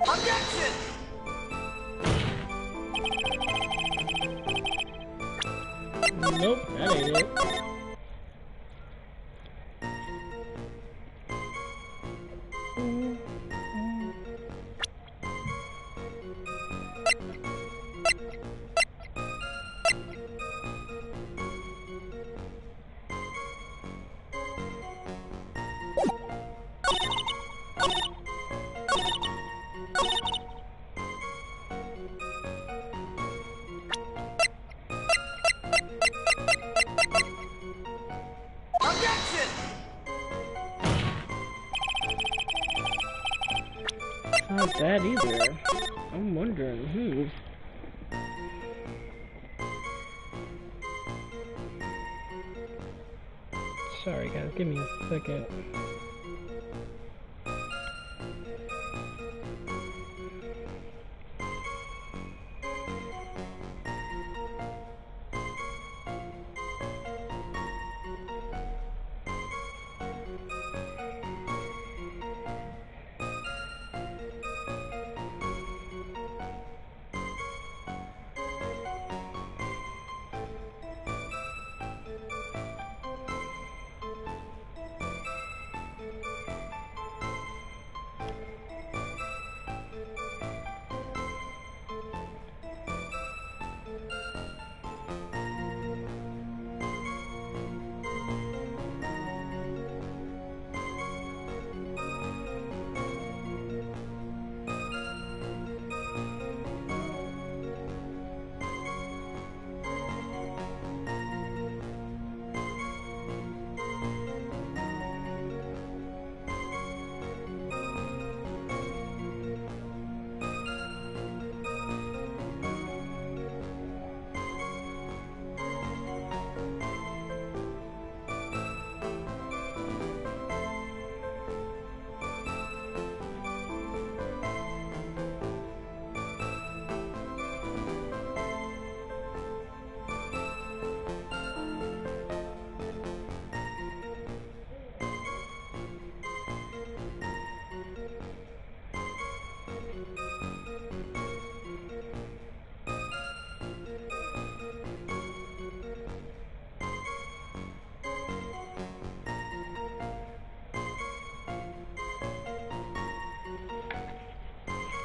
Objection! Nope, that ain't it. Objection! It's not that either. I'm wondering who. Sorry guys, give me a second.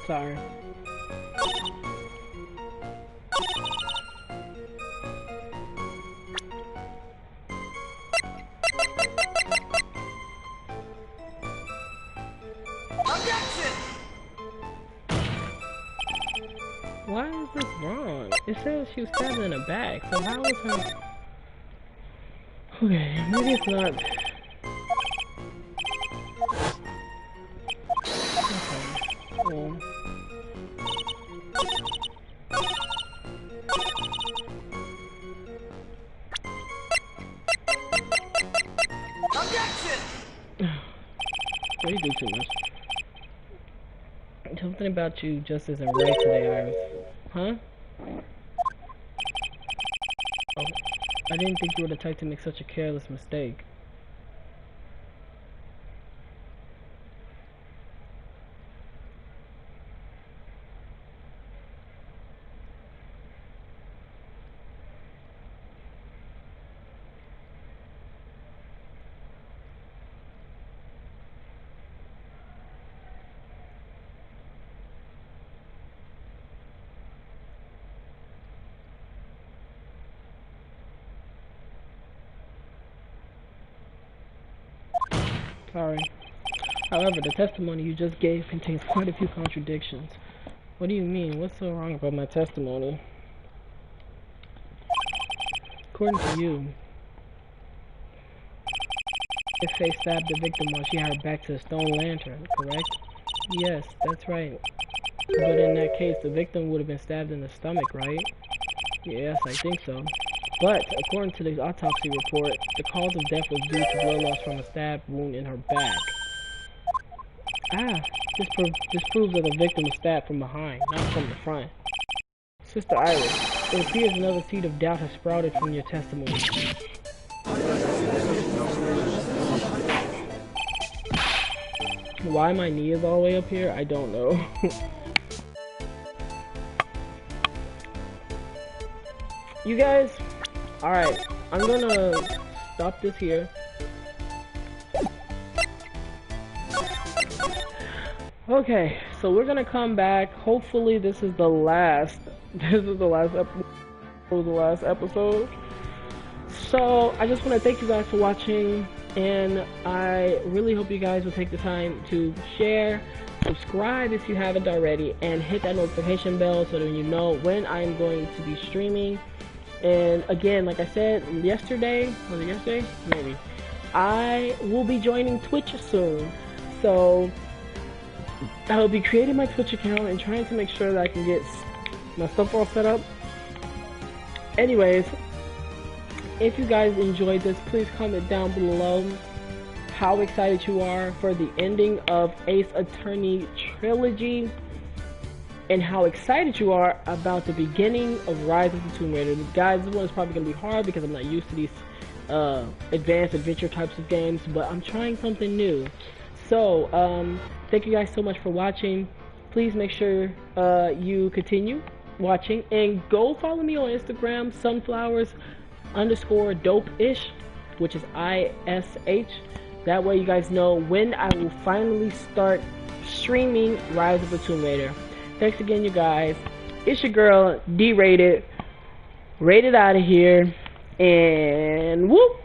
Sorry. Objection! Why is this wrong? It says she was stabbed in the back, so how was her... Okay, maybe it's not... Okay, well... Objection! You do too much. Something about you just isn't right today, Iris. Huh? Oh, I didn't think you were the type to make such a careless mistake. Sorry. However, the testimony you just gave contains quite a few contradictions. What do you mean? What's so wrong about my testimony? According to you, if Faye stabbed the victim while she had her back to the stone lantern, correct? Yes, that's right. But in that case, the victim would have been stabbed in the stomach, right? Yes, I think so. But, according to the autopsy report, the cause of death was due to blood loss from a stab wound in her back. Ah, this proves that the victim was stabbed from behind, not from the front. Sister Iris, it appears another seed of doubt has sprouted from your testimony. Why my knee is all the way up here, I don't know. You guys, alright, I'm gonna stop this here. Okay, so we're gonna come back. Hopefully this is the last episode. So I just want to thank you guys for watching, and I really hope you guys will take the time to share, subscribe if you haven't already, and hit that notification bell so that you know when I'm going to be streaming. And again, like I said yesterday, was it yesterday? Maybe. I will be joining Twitch soon. So I will be creating my Twitch account and trying to make sure that I can get my stuff all set up. Anyways, if you guys enjoyed this, please comment down below how excited you are for the ending of Ace Attorney Trilogy, and how excited you are about the beginning of Rise of the Tomb Raider. Guys, this one is probably going to be hard because I'm not used to these advanced adventure types of games, but I'm trying something new. So, thank you guys so much for watching. Please make sure you continue watching, and go follow me on Instagram, sunflowers_dope-ish, which is ISH. That way you guys know when I will finally start streaming Rise of the Tomb Raider. Thanks again, you guys. It's your girl, D-Rated, rated out of here, and whoop!